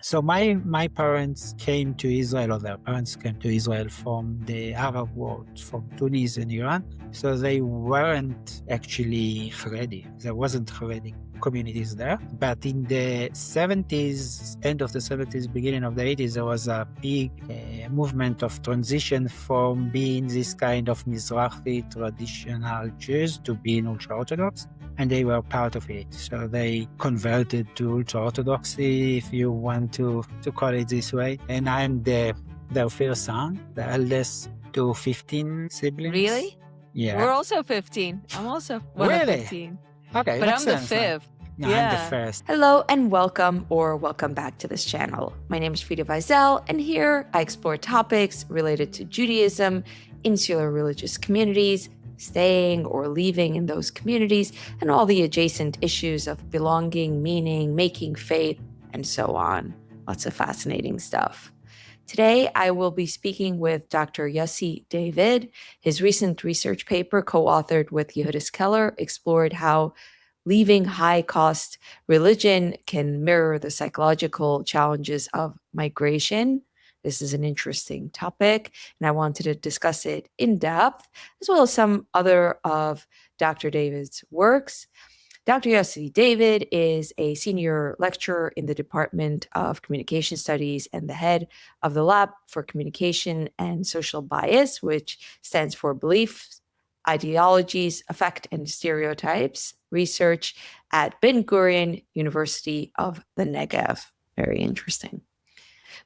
So my parents came to Israel, or their parents came to Israel from the Arab world, from Tunis and Iran. So they weren't actually Haredi. There wasn't Haredi communities there. But in the 70s, end of the 70s, beginning of the 80s, there was a big movement of transition from being this kind of Mizrahi traditional Jews to being ultra-Orthodox. And they were part of it. So they converted to ultra-Orthodoxy, if you want to call it this way. And I'm their first son, the eldest to 15 siblings. Really? Yeah. We're also 15. I'm also one of 15. Okay, but I'm the sense, huh? fifth. No, Yeah. I'm the first. Hello and welcome back to this channel. My name is Frida Wiesel, and here I explore topics related to Judaism, insular religious communities, staying or leaving in those communities, and all the adjacent issues of belonging, meaning, making faith, and so on. Lots of fascinating stuff. Today, I will be speaking with Dr. Yossi David. His recent research paper, co-authored with Yehudis Keller, explored how leaving high-cost religion can mirror the psychological challenges of migration. This is an interesting topic, and I wanted to discuss it in depth, as well as some other of Dr. David's works. Dr. Yossi David is a senior lecturer in the Department of Communication Studies and the head of the Lab for Communication and Social Bias, which stands for Beliefs, Ideologies, Affect, and Stereotypes research at Ben Gurion University of the Negev. Very interesting.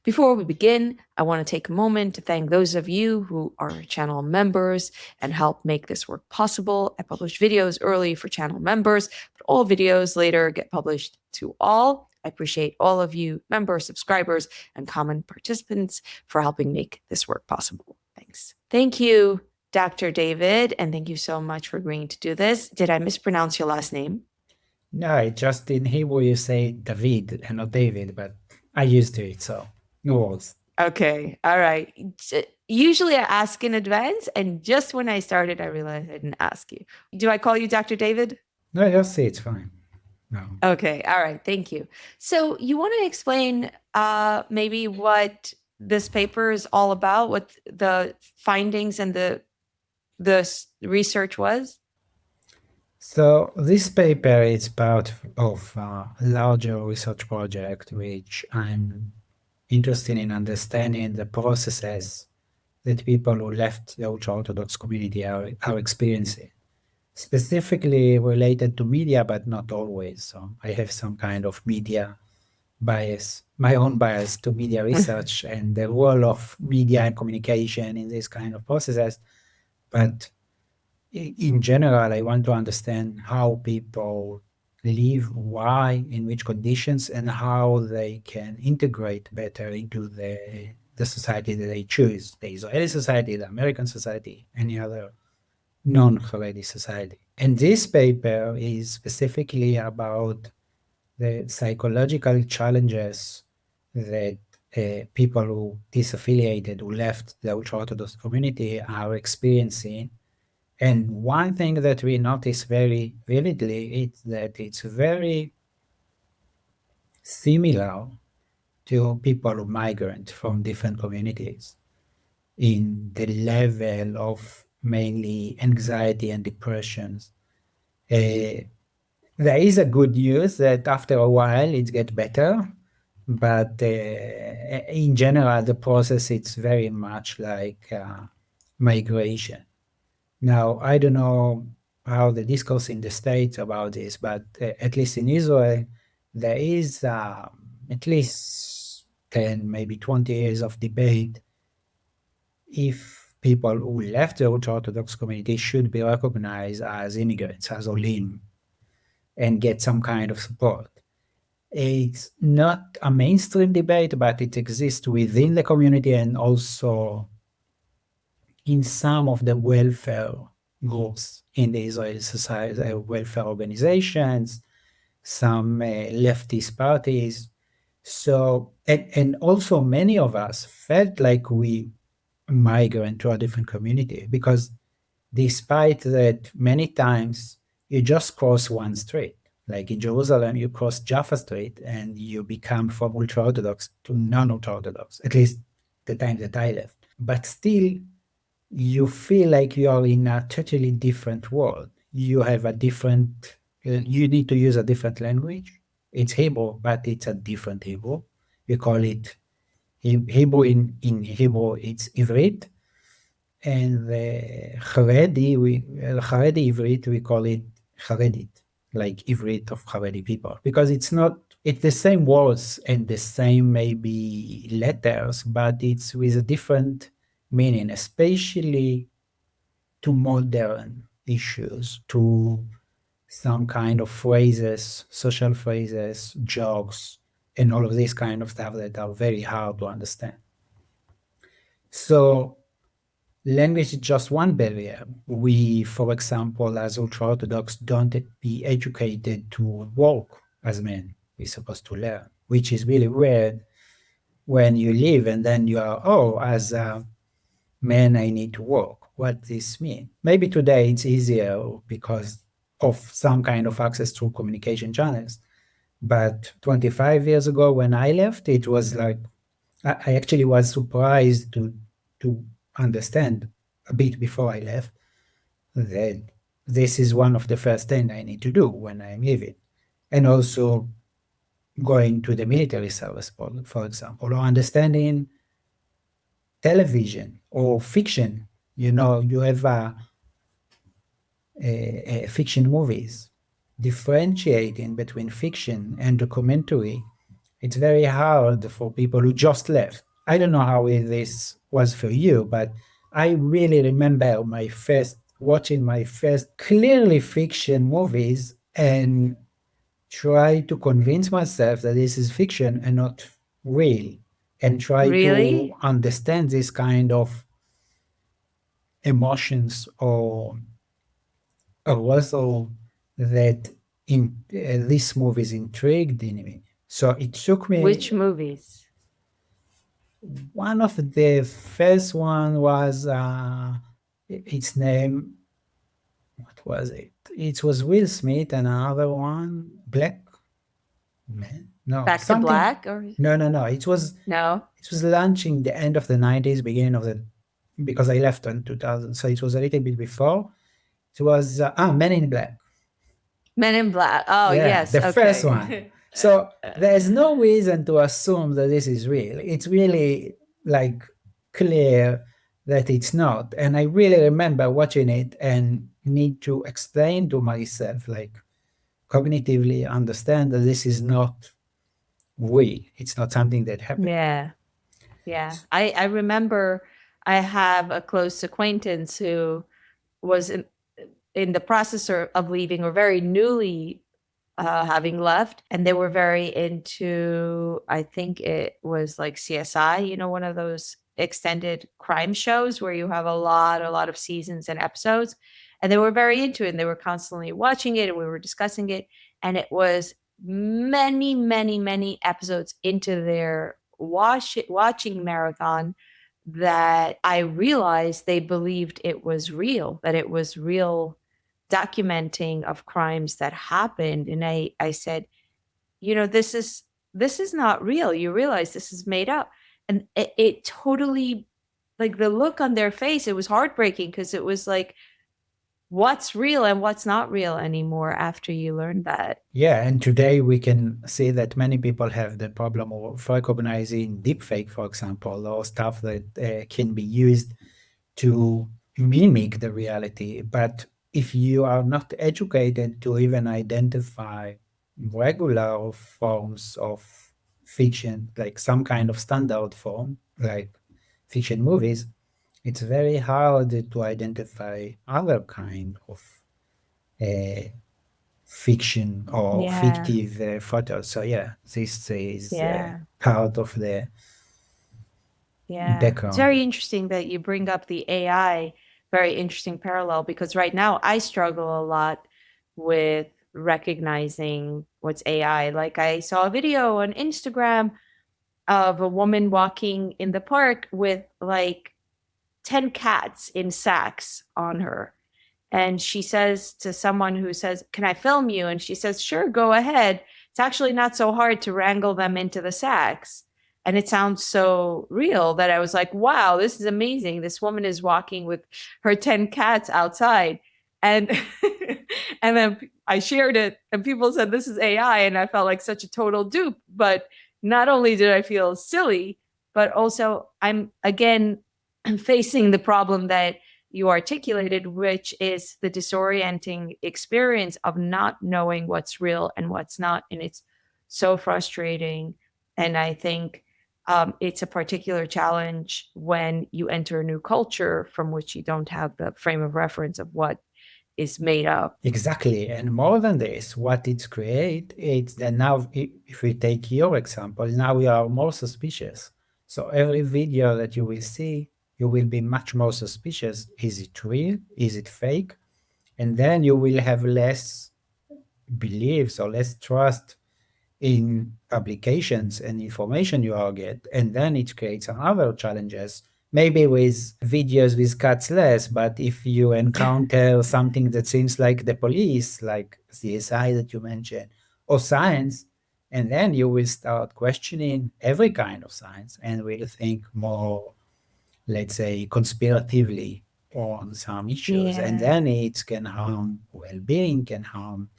Before we begin, I want to take a moment to thank those of you who are channel members and help make this work possible. I publish videos early for channel members, but all videos later get published to all. I appreciate all of you members, subscribers, and common participants for helping make this work possible. Thanks. Thank you, Dr. David, and thank you so much for agreeing to do this. Did I mispronounce your last name? No, just in Hebrew you say David and not David, but I used to it, so it works. Okay, all right. Usually I ask in advance, and just when I started, I realized I didn't ask you. Do I call you Dr. David? No, just say it's fine. No. Okay, all right, thank you. So you want to explain maybe what this paper is all about, what the findings and the research was? So this paper is part of a larger research project which I'm interested in understanding the processes that people who left the ultra-Orthodox community are experiencing, specifically related to media, but not always. So I have some kind of media bias, my own bias to media research and the role of media and communication in this kind of processes. But in general, I want to understand how people live, why, in which conditions, and how they can integrate better into the society that they choose, the Israeli society, the American society, any other non-Haredi society. And this paper is specifically about the psychological challenges that people who disaffiliated, who left the ultra-Orthodox community are experiencing. And one thing that we notice very vividly is that it's very similar to people who migrate from different communities in the level of mainly anxiety and depressions. There is a good news that after a while it gets better, but in general the process it's very much like migration. Now, I don't know how the discourse in the States about this, but at least in Israel, there is at least 10, maybe 20 years of debate if people who left the ultra-Orthodox community should be recognized as immigrants, as olim, and get some kind of support. It's not a mainstream debate, but it exists within the community and also in some of the welfare groups in the Israeli society, welfare organizations, some leftist parties. So, and also many of us felt like we migrate to a different community, because despite that many times you just cross one street. Like in Jerusalem, you cross Jaffa Street and you become from ultra-Orthodox to non-ultra-Orthodox, at least the time that I left. But still, you feel like you are in a totally different world. You have a different, you need to use a different language. It's Hebrew, but it's a different Hebrew. We call it Hebrew in Hebrew, it's Ivrit. And the Haredi Ivrit, we call it Haredit, like Ivrit of Haredi people, because it's the same words and the same maybe letters, but it's with a different meaning, especially to modern issues, to some kind of phrases, social phrases, jokes, and all of this kind of stuff that are very hard to understand. So language is just one barrier. We, for example, as ultra-Orthodox, don't be educated to work as men. We're supposed to learn, which is really weird when you live and then you are, as a man, I need to work. What this mean? Maybe today it's easier because of some kind of access through communication channels. But 25 years ago when I left, it was like, I actually was surprised to understand a bit before I left that this is one of the first things I need to do when I'm leaving. And also going to the military service, for example, or understanding television or fiction. You have fiction movies. Differentiating between fiction and documentary, it's very hard for people who just left. I don't know how this was for you, but I really remember watching my first clearly fiction movies and try to convince myself that this is fiction and not real, and try Really? to understand this kind of emotions or also that in these movies intrigued in me. So it took me. Which movies? One of the first one was its name. What was it? It was Will Smith, and another one, Black Man. No, Back to something. Black or No. It was no? launching the end of the 90s, beginning of the, because I left in 2000, so it was a little bit before. It was Men in Black. Men in Black. Oh, Yeah, yes. the first Okay. one. So there's no reason to assume that this is real. It's really like clear that it's not. And I really remember watching it and need to explain to myself, like cognitively understand that this is not real. It's not something that happened. Yeah. Yeah. I remember I have a close acquaintance who was in the process of leaving, or very newly having left, and they were very into, I think it was like CSI, one of those extended crime shows where you have a lot of seasons and episodes, and they were very into it, and they were constantly watching it, and we were discussing it, and it was many episodes into their watching marathon that I realized they believed it was real, that it was real documenting of crimes that happened. And I said, this is not real. You realize this is made up. And it totally, like, the look on their face, it was heartbreaking, because it was like, what's real and what's not real anymore after you learn that. Yeah, and today we can see that many people have the problem of recognizing deepfake, for example, or stuff that can be used to mimic the reality. But if you are not educated to even identify regular forms of fiction, like some kind of standard form, like fiction movies, it's very hard to identify other kind of fiction or Yeah. fictive photos. So yeah, this is Yeah. part of the Yeah. background. It's very interesting that you bring up the AI, very interesting parallel, because right now I struggle a lot with recognizing what's AI. Like, I saw a video on Instagram of a woman walking in the park with like 10 cats in sacks on her. And she says to someone who says, "Can I film you?" And she says, "Sure, go ahead. It's actually not so hard to wrangle them into the sacks." And it sounds so real that I was like, wow, this is amazing. This woman is walking with her 10 cats outside. And and then I shared it and people said this is AI, and I felt like such a total dupe. But not only did I feel silly, but also I'm again facing the problem that you articulated, which is the disorienting experience of not knowing what's real and what's not. And it's so frustrating. And I think it's a particular challenge when you enter a new culture from which you don't have the frame of reference of what is made up. Exactly. And more than this, what it's create, it's that now, if we take your example, now we are more suspicious. So every video that you will see, you will be much more suspicious. Is it real? Is it fake? And then you will have less beliefs or less trust in publications and information you all get. And then it creates other challenges. Maybe with videos with cuts less, but if you encounter something that seems like the police, like CSI that you mentioned, or science, and then you will start questioning every kind of science and will think more, let's say, conspiratively on some issues. And then it can harm well-being, can harm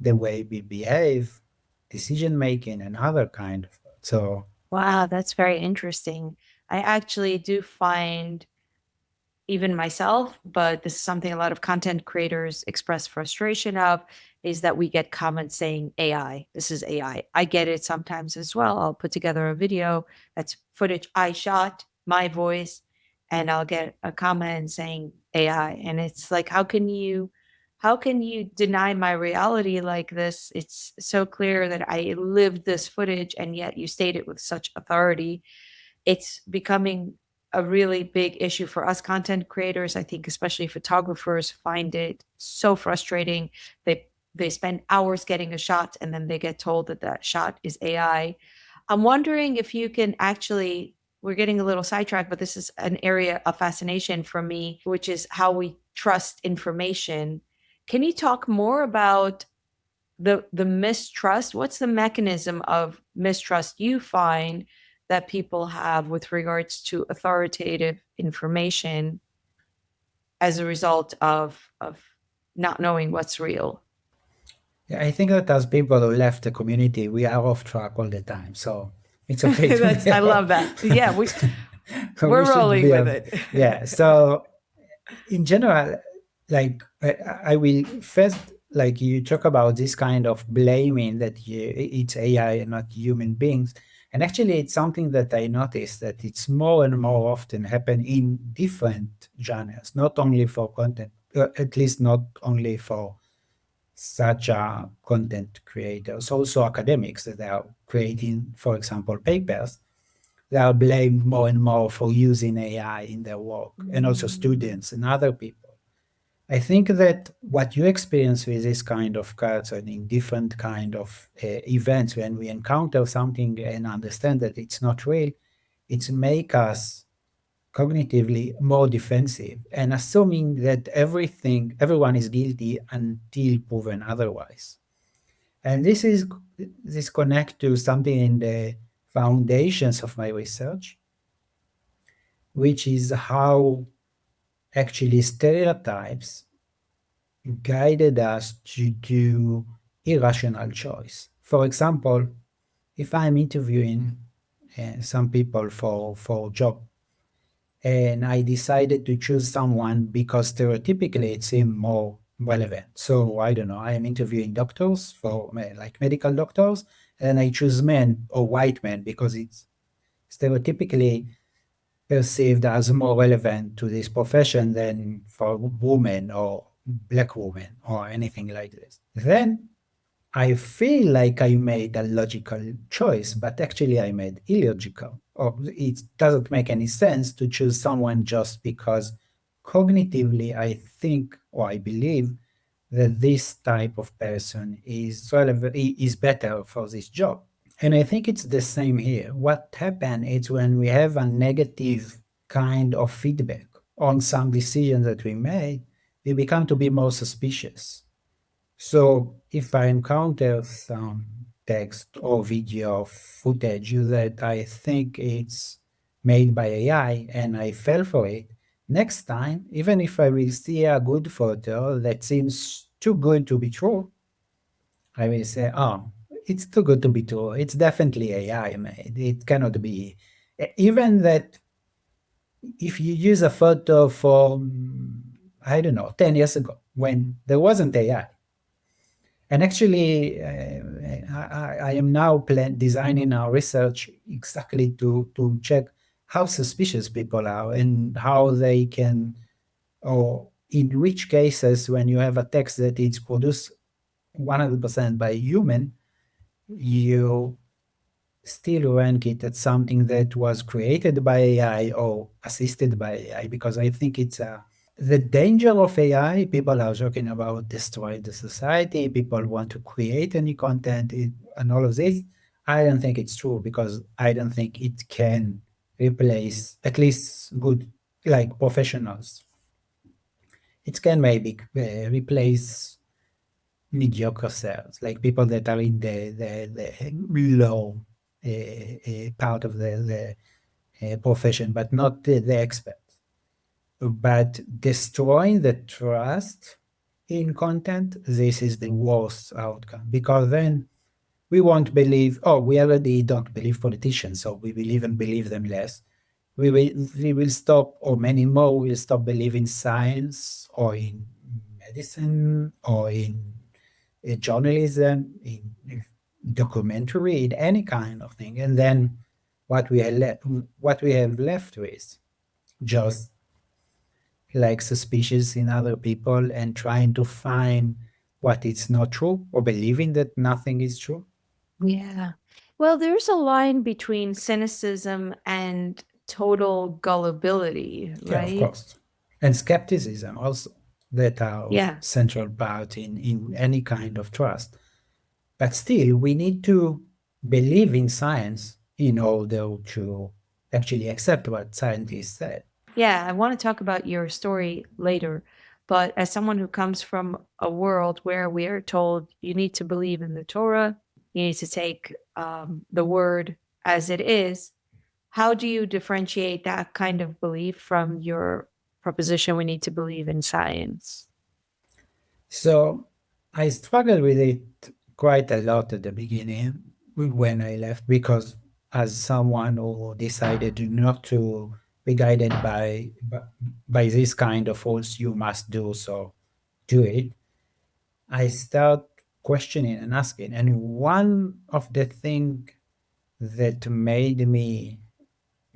the way we behave, decision making, and other kind of. So wow, that's very interesting. I actually do find, even myself, but this is something a lot of content creators express frustration of, is that we get comments saying AI, this is AI. I get it sometimes as well. I'll put together a video that's footage I shot, my voice, and I'll get a comment saying AI. And it's like, how can you deny my reality like this? It's so clear that I lived this footage and yet you state it with such authority. It's becoming a really big issue for us content creators. I think especially photographers find it so frustrating. They spend hours getting a shot and then they get told that that shot is AI. I'm wondering if you can actually, we're getting a little sidetracked, but this is an area of fascination for me, which is how we trust information. Can you talk more about the mistrust? What's the mechanism of mistrust you find that people have with regards to authoritative information as a result of not knowing what's real? yeah, I think that as people who left the community, we are off track all the time. So it's okay to be I love that. Yeah, so we're we should rolling be with it. yeah. So in general, like I will first, like you talk about this kind of blaming that it's AI and not human beings. And actually, it's something that I noticed that it's more and more often happen in different genres, not only for content, at least not only for such content creators, also academics that are creating, for example, papers. They are blamed more and more for using AI in their work, and also students and other people. I think that what you experience with this kind of cards and in different kind of events, when we encounter something and understand that it's not real, it's make us cognitively more defensive and assuming that everyone is guilty until proven otherwise. And this connect to something in the foundations of my research, which is how actually stereotypes guided us to do irrational choice. For example, if I'm interviewing some people for job, and I decided to choose someone because stereotypically it seemed more relevant. So I don't know, I am interviewing doctors for like medical doctors, and I choose men or white men because it's stereotypically perceived as more relevant to this profession than for women or black women or anything like this. Then I feel like I made a logical choice, but actually I made illogical. Or it doesn't make any sense to choose someone just because cognitively I think or I believe that this type of person is relevant, is better for this job. And I think it's the same here. What happens is when we have a negative kind of feedback on some decision that we made, we become to be more suspicious. So if I encounter some text or video footage that I think it's made by AI and I fell for it, next time, even if I will see a good photo that seems too good to be true, I will say, oh, it's too good to be true. It's definitely AI made. It cannot be. Even that if you use a photo from, I don't know, 10 years ago when there wasn't AI, and actually, I am now designing our research exactly to check how suspicious people are and how they can, or in which cases, when you have a text that is produced 100% by human, you still rank it as something that was created by AI or assisted by AI, because I think it's the danger of AI. People are talking about destroying the society. People want to create any content and all of this. I don't think it's true, because I don't think it can replace at least good, like professionals. It can maybe replace mediocre cells, like people that are in the low part of the profession, but not the experts. But destroying the trust in content, this is the worst outcome, because then we won't believe, oh, we already don't believe politicians, so we will even believe them less. We will stop, or many more will stop believing science or in medicine or in journalism, in documentary, in any kind of thing. And then what we have left with, just like suspicious in other people and trying to find what is not true, or believing that nothing is true. Yeah. Well, there's a line between cynicism and total gullibility, Yeah, of right? course. And skepticism also, that are Yeah. central part in any kind of trust. But still, we need to believe in science in order to actually accept what scientists said. Yeah, I want to talk about your story later. But as someone who comes from a world where we are told you need to believe in the Torah, you need to take the word as it is, how do you differentiate that kind of belief from your proposition we need to believe in science? So I struggled with it quite a lot at the beginning when I left, because as someone who decided not to be guided by this kind of rules, you must do so, do it. I start questioning and asking, and one of the things that made me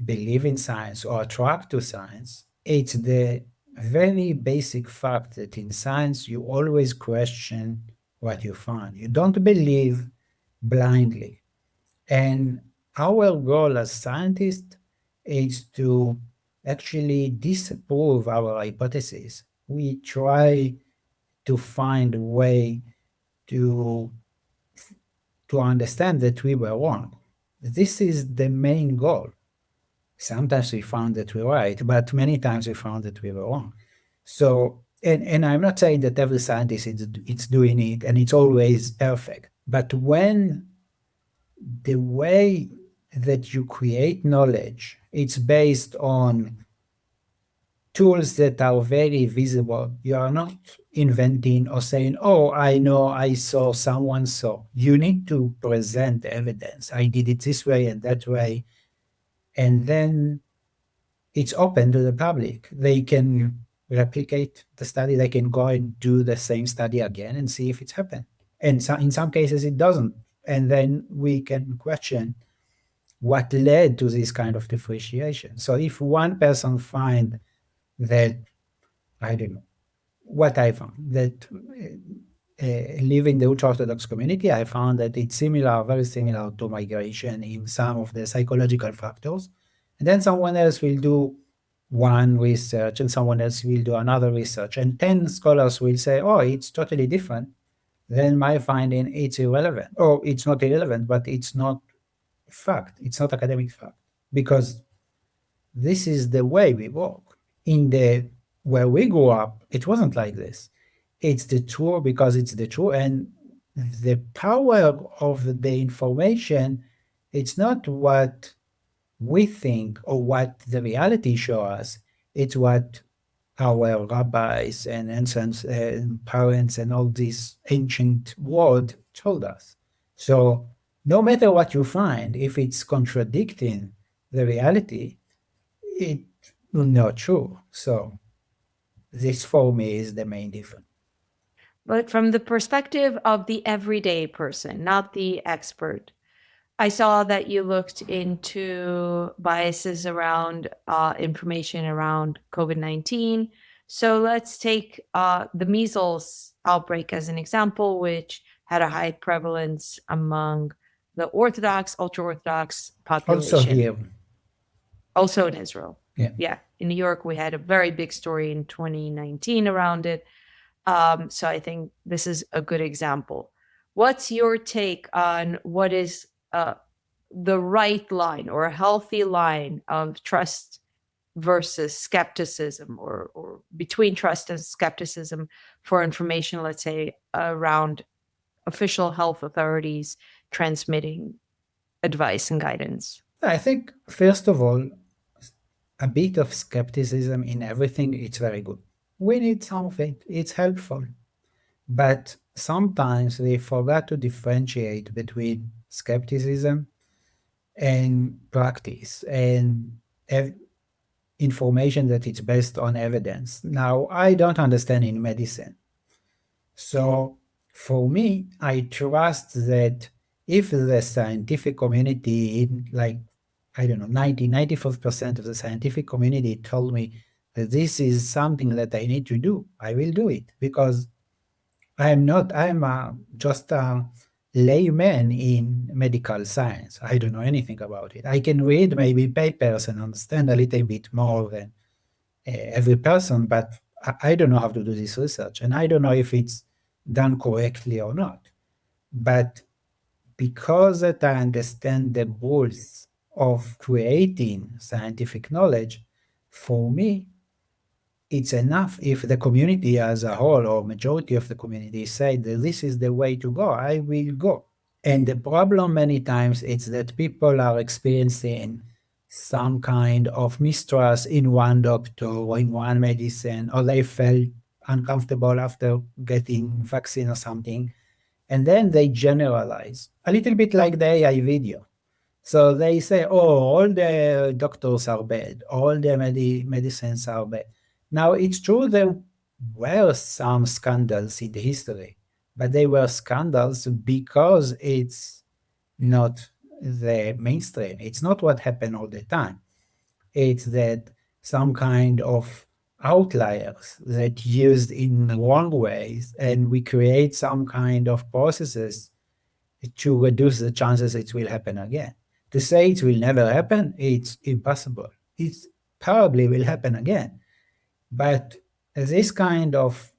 believe in science or attract to science, it's the very basic fact that in science you always question what you find. You don't believe blindly. And our goal as scientists is to actually disprove our hypothesis. We try to find a way to understand that we were wrong. This is the main goal. Sometimes we found that we're right, but many times we found that we were wrong. So, and I'm not saying that every scientist is doing it and it's always perfect, but when the way that you create knowledge, it's based on tools that are very visible. You are not inventing or saying, oh, I know, I saw, someone saw. You need to present evidence. I did it this way and that way. And then it's open to the public. They can replicate the study. They can go and do the same study again and see if it's happened. And so in some cases it doesn't. And then we can question what led to this kind of differentiation. So if one person find that, I don't know, what I found, that live in the ultra-Orthodox community, I found that it's similar, very similar to migration in some of the psychological factors. And then someone else will do one research and someone else will do another research. And 10 scholars will say, oh, it's totally different. Then my finding, it's irrelevant. Or it's not irrelevant, but it's not fact. It's not academic fact. Because this is the way we work. In the where we grew up, it wasn't like this. It's the truth because it's the truth, and the power of the information, it's not what we think or what the reality shows us, it's what our rabbis and ancients and parents and all this ancient world told us. So no matter what you find, if it's contradicting the reality, it's not true. So this for me is the main difference. But from the perspective of the everyday person, not the expert, I saw that you looked into biases around information around COVID-19. So let's take the measles outbreak as an example, which had a high prevalence among the Orthodox, ultra-Orthodox population. Also here. Also in Israel. Yeah. Yeah. In New York, we had a very big story in 2019 around it. So I think this is a good example. What's your take on what is the right line or a healthy line of trust versus skepticism, or between trust and skepticism for information, let's say, around official health authorities transmitting advice and guidance? I think, first of all, a bit of skepticism in everything, it's very good. We need some of it, it's helpful. But sometimes we forgot to differentiate between skepticism and practice and information that is based on evidence. Now, I don't understand in medicine. So for me, I trust that if the scientific community, like, I don't know, 95% of the scientific community told me that this is something that I need to do, I will do it, because I'm just a layman in medical science. I don't know anything about it. I can read maybe papers and understand a little bit more than every person, but I don't know how to do this research, and I don't know if it's done correctly or not. But because that I understand the rules of creating scientific knowledge, for me, it's enough if the community as a whole or majority of the community say that this is the way to go, I will go. And the problem many times is that people are experiencing some kind of mistrust in one doctor or in one medicine, or they felt uncomfortable after getting vaccine or something. And then they generalize, a little bit like the AI video. So they say, oh, all the doctors are bad, all the medicines are bad. Now, it's true there were some scandals in the history, but they were scandals because it's not the mainstream. It's not what happened all the time. It's that some kind of outliers that used in wrong ways, and we create some kind of processes to reduce the chances it will happen again. To say it will never happen, it's impossible. It probably will happen again. But this kind of,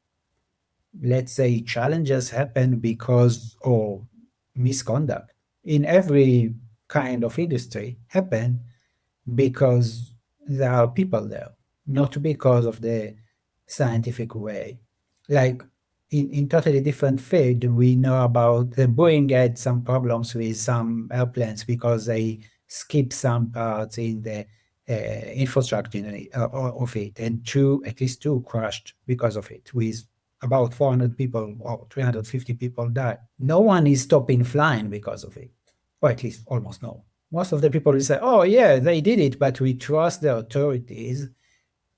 let's say, challenges happen because of misconduct in every kind of industry happen because there are people there, not because of the scientific way. Like in totally different field, we know about the Boeing had some problems with some airplanes because they skipped some parts in the infrastructure of it, and at least two crashed because of it, with about 400 people or 350 people died. No one is stopping flying because of it, or at least almost no. Most of the people will say, oh yeah, they did it, but we trust the authorities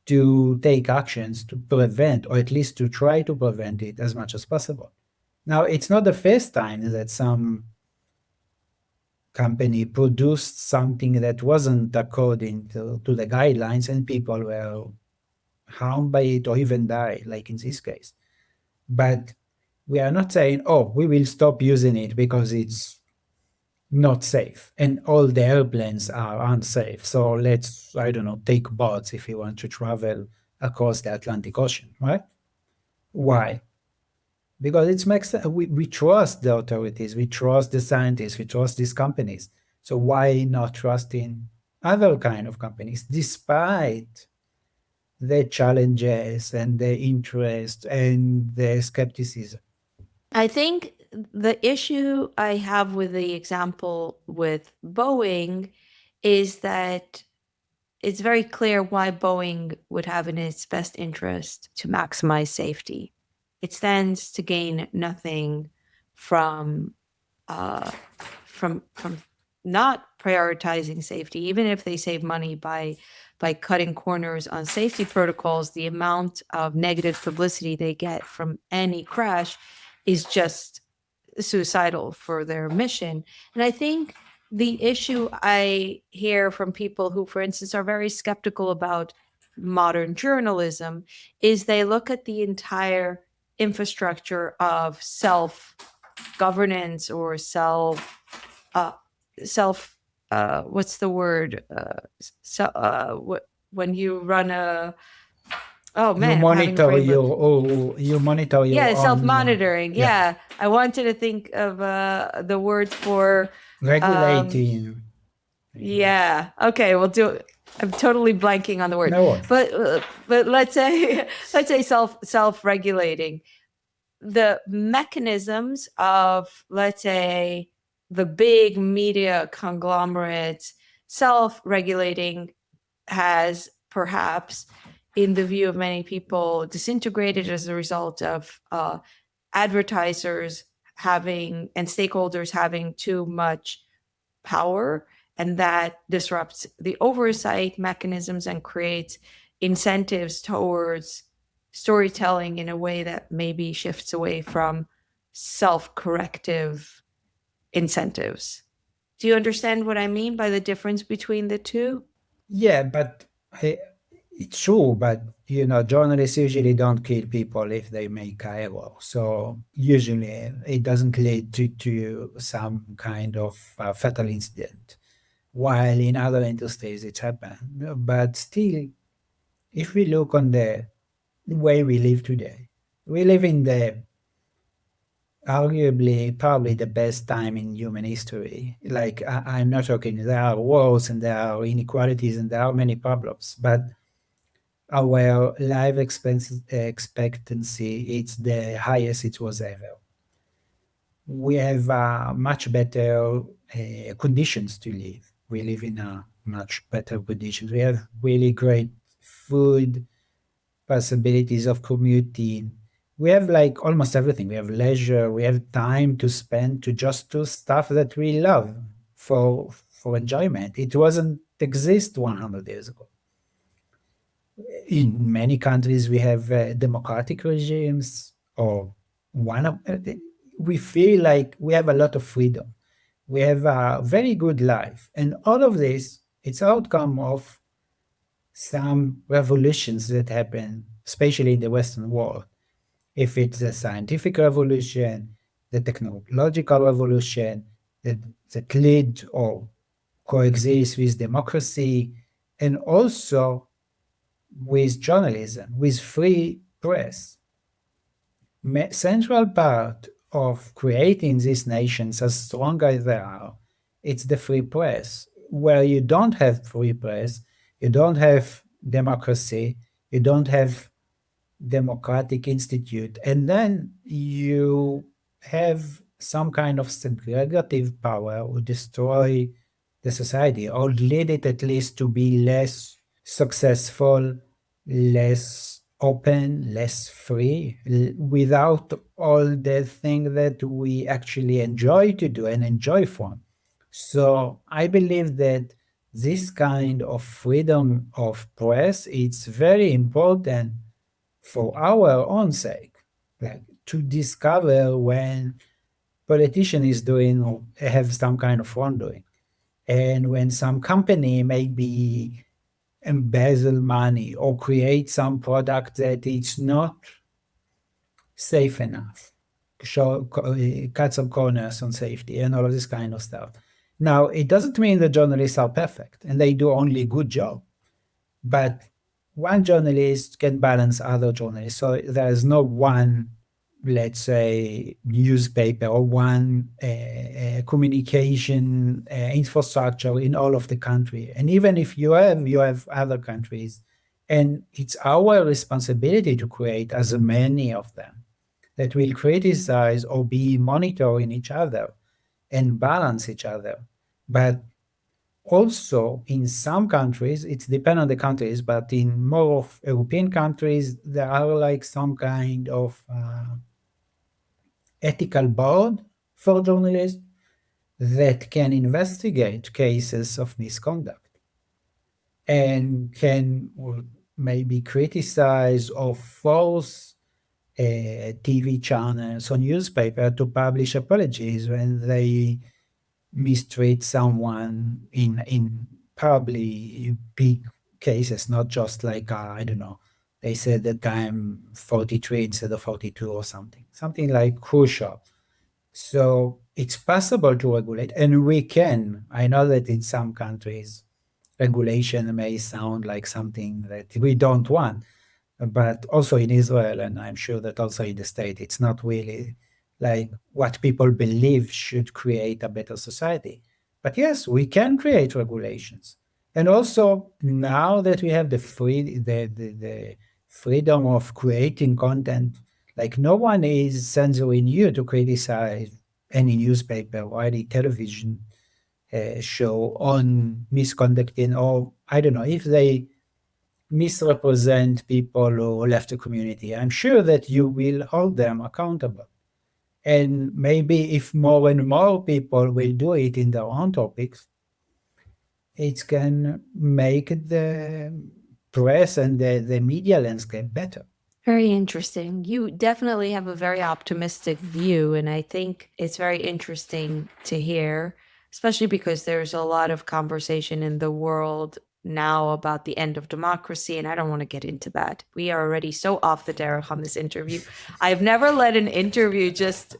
to take actions to prevent, or at least to try to prevent it as much as possible. Now, it's not the first time that some company produced something that wasn't according to the guidelines and people were harmed by it or even die, like in this case. But we are not saying, oh, we will stop using it because it's not safe and all the airplanes are unsafe. So let's, I don't know, take boats if you want to travel across the Atlantic Ocean, right? Why? Because it makes sense. We trust the authorities, we trust the scientists, we trust these companies. So why not trust in other kind of companies, despite the challenges and the interest and the skepticism. I think the issue I have with the example with Boeing is that it's very clear why Boeing would have in its best interest to maximize safety. It stands to gain nothing from from not prioritizing safety, even if they save money by cutting corners on safety protocols. The amount of negative publicity they get from any crash is just suicidal for their mission. And I think the issue I hear from people who, for instance, are very skeptical about modern journalism is they look at the entire infrastructure of self governance or self what's the word when you run a oh man, You I'm having a monitor brain your bug. you monitor your Yeah, own self-monitoring. Yeah. I wanted to think of the word for regulating. yeah. Okay, we'll do it. I'm totally blanking on the word. No worries. But let's say self-regulating. The mechanisms of, let's say, the big media conglomerates self-regulating has perhaps, in the view of many people, disintegrated as a result of advertisers having and stakeholders having too much power, and that disrupts the oversight mechanisms and creates incentives towards storytelling in a way that maybe shifts away from self-corrective incentives. Do you understand what I mean by the difference between the two? Yeah, but it's true, but journalists usually don't kill people if they make error. So usually it doesn't lead to some kind of fatal incident, while in other industries it happens. But still, if we look on the way we live today, we live in the arguably probably the best time in human history. Like I'm not talking, there are wars and there are inequalities and there are many problems, but our life expectancy it's the highest it was ever. We have much better conditions to live. We live in much better conditions. We have really great food, possibilities of commuting. We have like almost everything. We have leisure. We have time to spend to just do stuff that we love for enjoyment. It wasn't exist 100 years ago. In many countries, we have democratic regimes, or one of we feel like we have a lot of freedom. We have a very good life, and all of this it's outcome of some revolutions that happen, especially in the Western world. If it's the scientific revolution, the technological revolution that lead or coexist with democracy, and also with journalism, with free press. Central part of creating these nations as strong as they are, it's the free press. Where you don't have free press, you don't have democracy, you don't have democratic institute, and then you have some kind of segregative power who destroy the society or lead it at least to be less successful, less open, less free, without all the things that we actually enjoy to do and enjoy from. So I believe that this kind of freedom of press is very important for our own sake, like to discover when politician is doing or have some kind of wrongdoing, and when some company maybe embezzle money or create some product that is not safe enough, cut some corners on safety and all of this kind of stuff. Now, it doesn't mean the journalists are perfect and they do only good job, but one journalist can balance other journalists. So there is no one, let's say, newspaper or one communication infrastructure in all of the country. And even if you have other countries, And it's our responsibility to create as many of them that will criticize or be monitoring each other and balance each other. But also in some countries, it's depend on the countries, but in more of European countries, there are like some kind of ethical board for journalists that can investigate cases of misconduct and can maybe criticize or force TV channels or newspaper to publish apologies when they mistreat someone in probably big cases, not just like I don't know. They said that I'm 43 instead of 42 or something like crucial. So it's possible to regulate, and we can. I know that in some countries, regulation may sound like something that we don't want, but also in Israel, and I'm sure that also in the state, it's not really like what people believe should create a better society. But yes, we can create regulations. And also now that we have the freedom of creating content, like no one is censoring you to criticize any newspaper or any television show on misconducting, or I don't know if they misrepresent people who left the community. I'm sure that you will hold them accountable. And maybe if more and more people will do it in their own topics, it can make the press and the media landscape better. Very interesting. You definitely have a very optimistic view, and I think it's very interesting to hear, especially because there's a lot of conversation in the world now about the end of democracy, and I don't want to get into that. We are already so off the derech on this interview. I've never let an interview just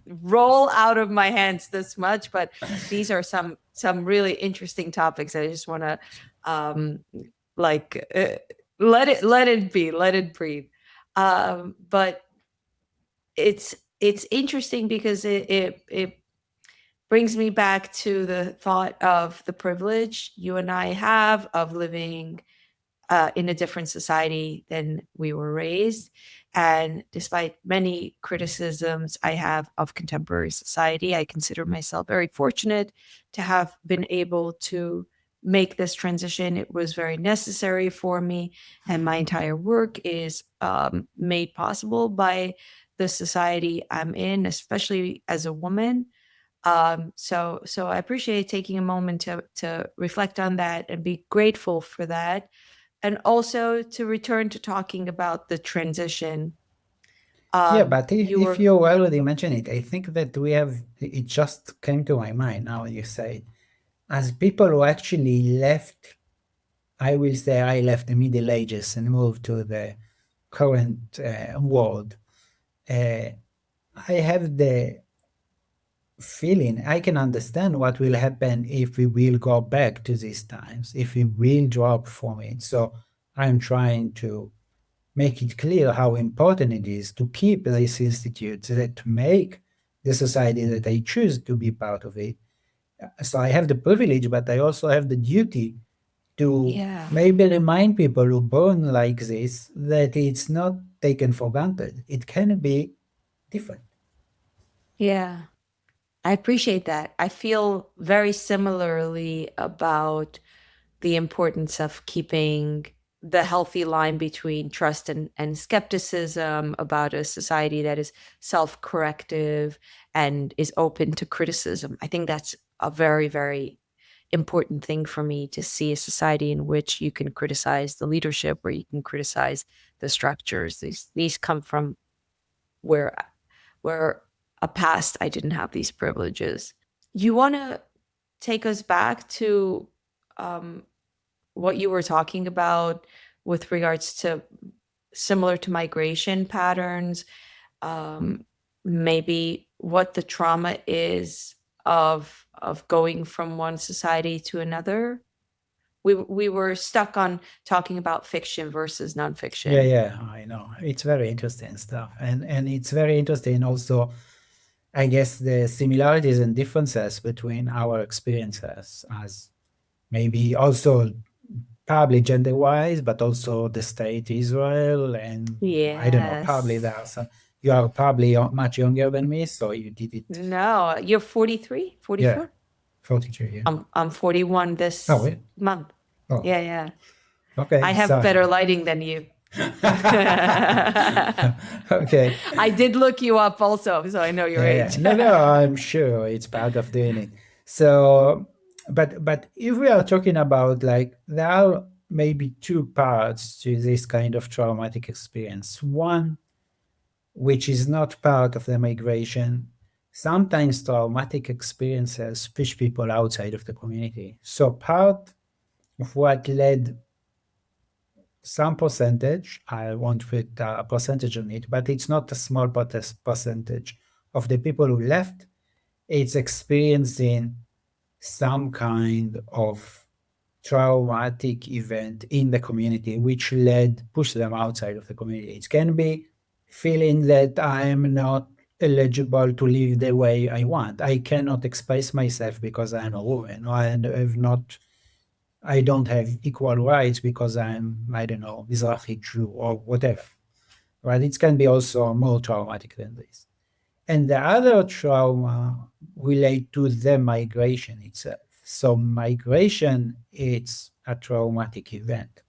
roll out of my hands this much, but these are some really interesting topics. I just want to let it be, let it breathe. But it's interesting because it brings me back to the thought of the privilege you and I have of living in a different society than we were raised. And despite many criticisms I have of contemporary society, I consider myself very fortunate to have been able to make this transition. It was very necessary for me, and my entire work is made possible by the society I'm in, especially as a woman. So I appreciate taking a moment to reflect on that and be grateful for that, and also to return to talking about the transition. Yeah, but if you already mentioned it, I think that it just came to my mind now you say it. As people who actually left, I will say I left the Middle Ages and moved to the current world. I have the feeling, I can understand what will happen if we will go back to these times, if we will drop from it. So I'm trying to make it clear how important it is to keep these institutes that make the society that I choose to be part of it. So I have the privilege, but I also have the duty to maybe remind people who born like this that it's not taken for granted. It can be different. Yeah, I appreciate that. I feel very similarly about the importance of keeping the healthy line between trust and skepticism, about a society that is self-corrective and is open to criticism. I think that's a very, very important thing for me, to see a society in which you can criticize the leadership or you can criticize the structures. These come from where a past I didn't have these privileges. You want to take us back to what you were talking about with regards to similar to migration patterns, maybe what the trauma is of going from one society to another. We were stuck on talking about fiction versus nonfiction. Yeah, I know. It's very interesting stuff. And it's very interesting also, I guess, the similarities and differences between our experiences as maybe also probably gender-wise, but also the state Israel, and I don't know, probably there are some. You are probably much younger than me, so you did it. No, you're 43, 44? Yeah, 42, yeah. I'm 41 this Oh, wait. month. Oh, Yeah. okay. I have better lighting than you. Okay. I did look you up also, so I know your age. No, I'm sure it's part of doing it. So, but if we are talking about, like, there are maybe two parts to this kind of traumatic experience. One, which is not part of the migration. Sometimes traumatic experiences push people outside of the community. So part of what led some percentage, I won't put a percentage on it, but it's not a small percentage of the people who left, it's experiencing some kind of traumatic event in the community which push them outside of the community. It can be feeling that I am not eligible to live the way I want. I cannot express myself because I'm a woman, or I don't have equal rights because I'm, I don't know, Mizrahi Jew or whatever. Right? It can be also more traumatic than this. And the other trauma relate to the migration itself. So migration, it's a traumatic event.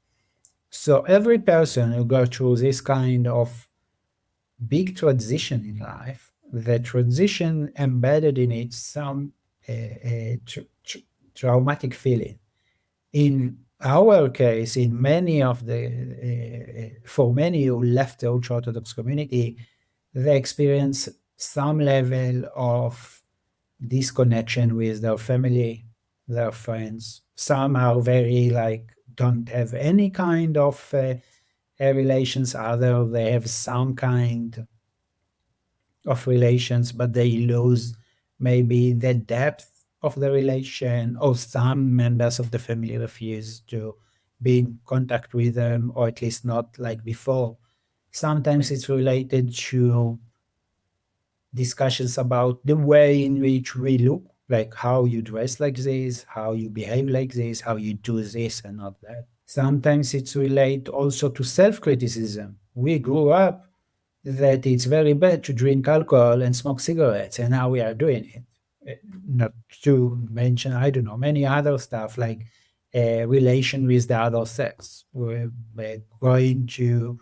So every person who goes through this kind of big transition in life, the transition embedded in it some traumatic feeling. In our case, in many of for many who left the ultra-Orthodox community, they experience some level of disconnection with their family, their friends. Some are very, like, don't have any kind of relations, other they have some kind of relations, but they lose maybe the depth of the relation, or some members of the family refuse to be in contact with them, or at least not like before. Sometimes it's related to discussions about the way in which we look, like how you dress like this, how you behave like this, how you do this and not that. Sometimes it's related also to self-criticism. We grew up that it's very bad to drink alcohol and smoke cigarettes, and now we are doing it. Not to mention, I don't know, many other stuff like relation with the other sex. We're going to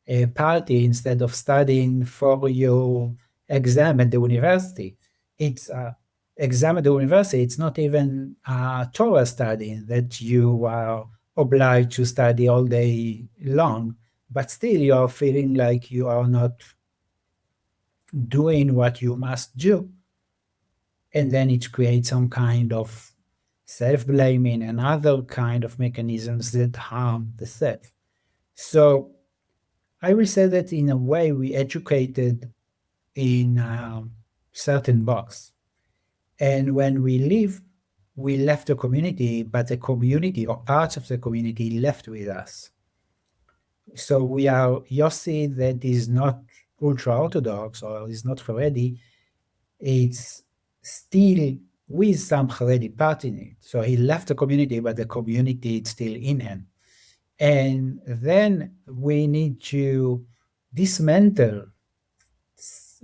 a party instead of studying for your exam at the university. It's a exam at the university. It's not even a Torah study that you are obliged to study all day long, but still you are feeling like you are not doing what you must do. And then it creates some kind of self-blaming and other kind of mechanisms that harm the self. So I will say that in a way we educated in a certain box. And when we leave, we left the community, but the community or parts of the community left with us. So we are Yossi that is not ultra-Orthodox or is not Haredi. It's still with some Haredi part in it. So he left the community, but the community is still in him. And then we need to dismantle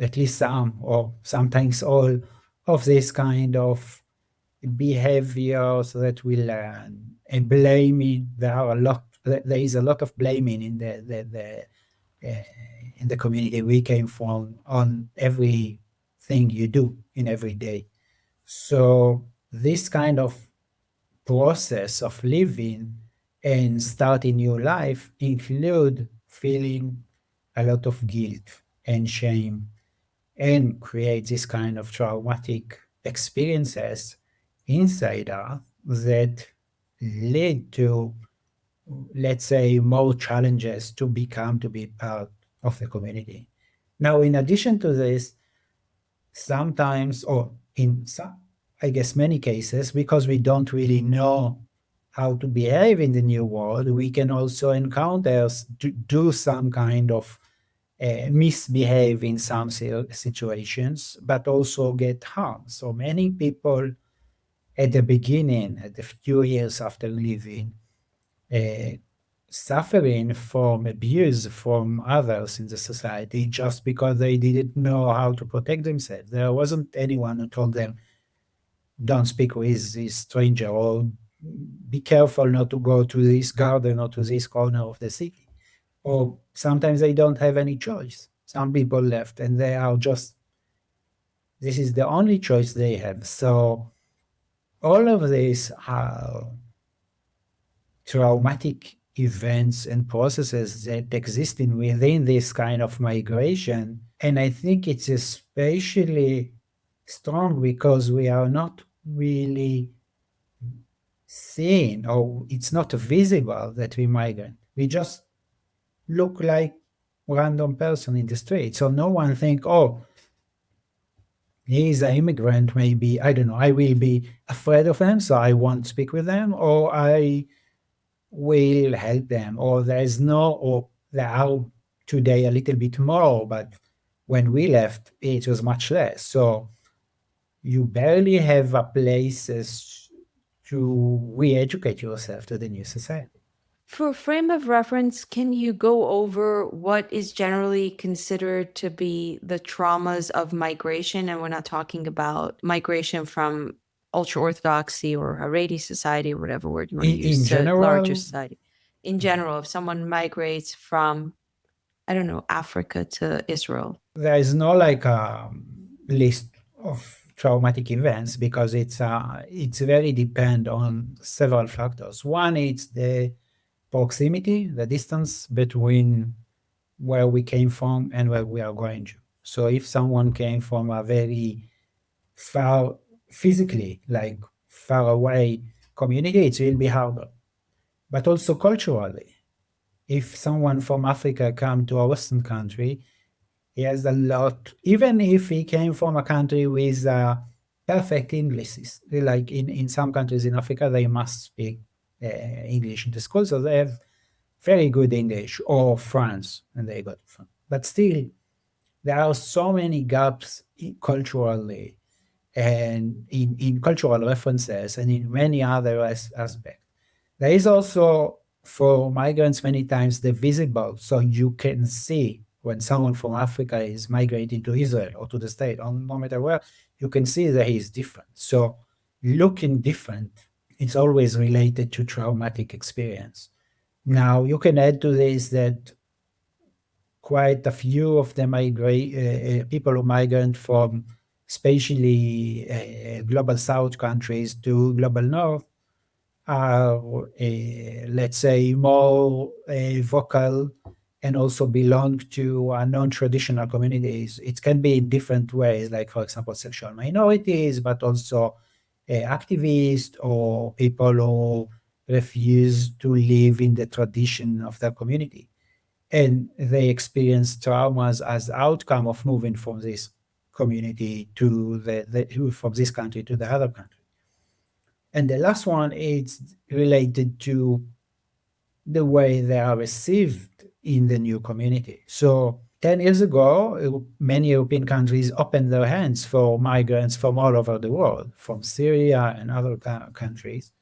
at least some or sometimes all of this kind of behaviors that we learn and blaming. There is a lot of blaming in the community we came from on everything you do in every day. So this kind of process of living and starting new life include feeling a lot of guilt and shame, and create this kind of traumatic experiences inside us that lead to, let's say, more challenges to be part of the community. Now, in addition to this, sometimes, or in some, I guess many cases, because we don't really know how to behave in the new world, we can also encounter, do some kind of misbehave in some situations, but also get harmed. So many people at the beginning, at a few years after leaving, suffering from abuse from others in the society just because they didn't know how to protect themselves. There wasn't anyone who told them, don't speak with this stranger, or be careful not to go to this garden or to this corner of the city. Or sometimes they don't have any choice. Some people left and they are just, this is the only choice they have. So all of these are traumatic events and processes that exist within this kind of migration. And I think it's especially strong because we are not really seeing, or it's not visible that we migrant. We just look like random person in the street. So no one think, oh, he's an immigrant, maybe, I don't know, I will be afraid of them, so I won't speak with them, or I will help them, or there are today a little bit more, but when we left, it was much less. So you barely have a places to re-educate yourself to the new society. For a frame of reference, can you go over what is generally considered to be the traumas of migration? And we're not talking about migration from ultra-Orthodoxy or Haredi society or whatever word you want to In use to larger general, society. In general, if someone migrates from, I don't know, Africa to Israel. there is no like list of traumatic events because it's very depend on several factors. One is the proximity, the distance between where we came from and where we are going to. So if someone came from a very far physically, like far away community, it will be harder. But also culturally, if someone from Africa come to a Western country, he has a lot, even if he came from a country with perfect English, like in some countries in Africa, they must speak English in the school, so they have very good English, or France, and they got from. But still, there are so many gaps culturally and in cultural references and in many other aspects. There is also, for migrants, many times the visible, so you can see when someone from Africa is migrating to Israel or to the state, or no matter where, you can see that he is different. So looking different is always related to traumatic experience. Now, you can add to this that quite a few of the people who migrate from especially global south countries to global north are, let's say, more vocal and also belong to non-traditional communities. It can be in different ways, like, for example, sexual minorities, but also activists or people who refuse to live in the tradition of their community. And they experience traumas as outcome of moving from this community to from this country to the other country. And the last one is related to the way they are received in the new community. So 10 years ago, many European countries opened their hands for migrants from all over the world, from Syria and other countries.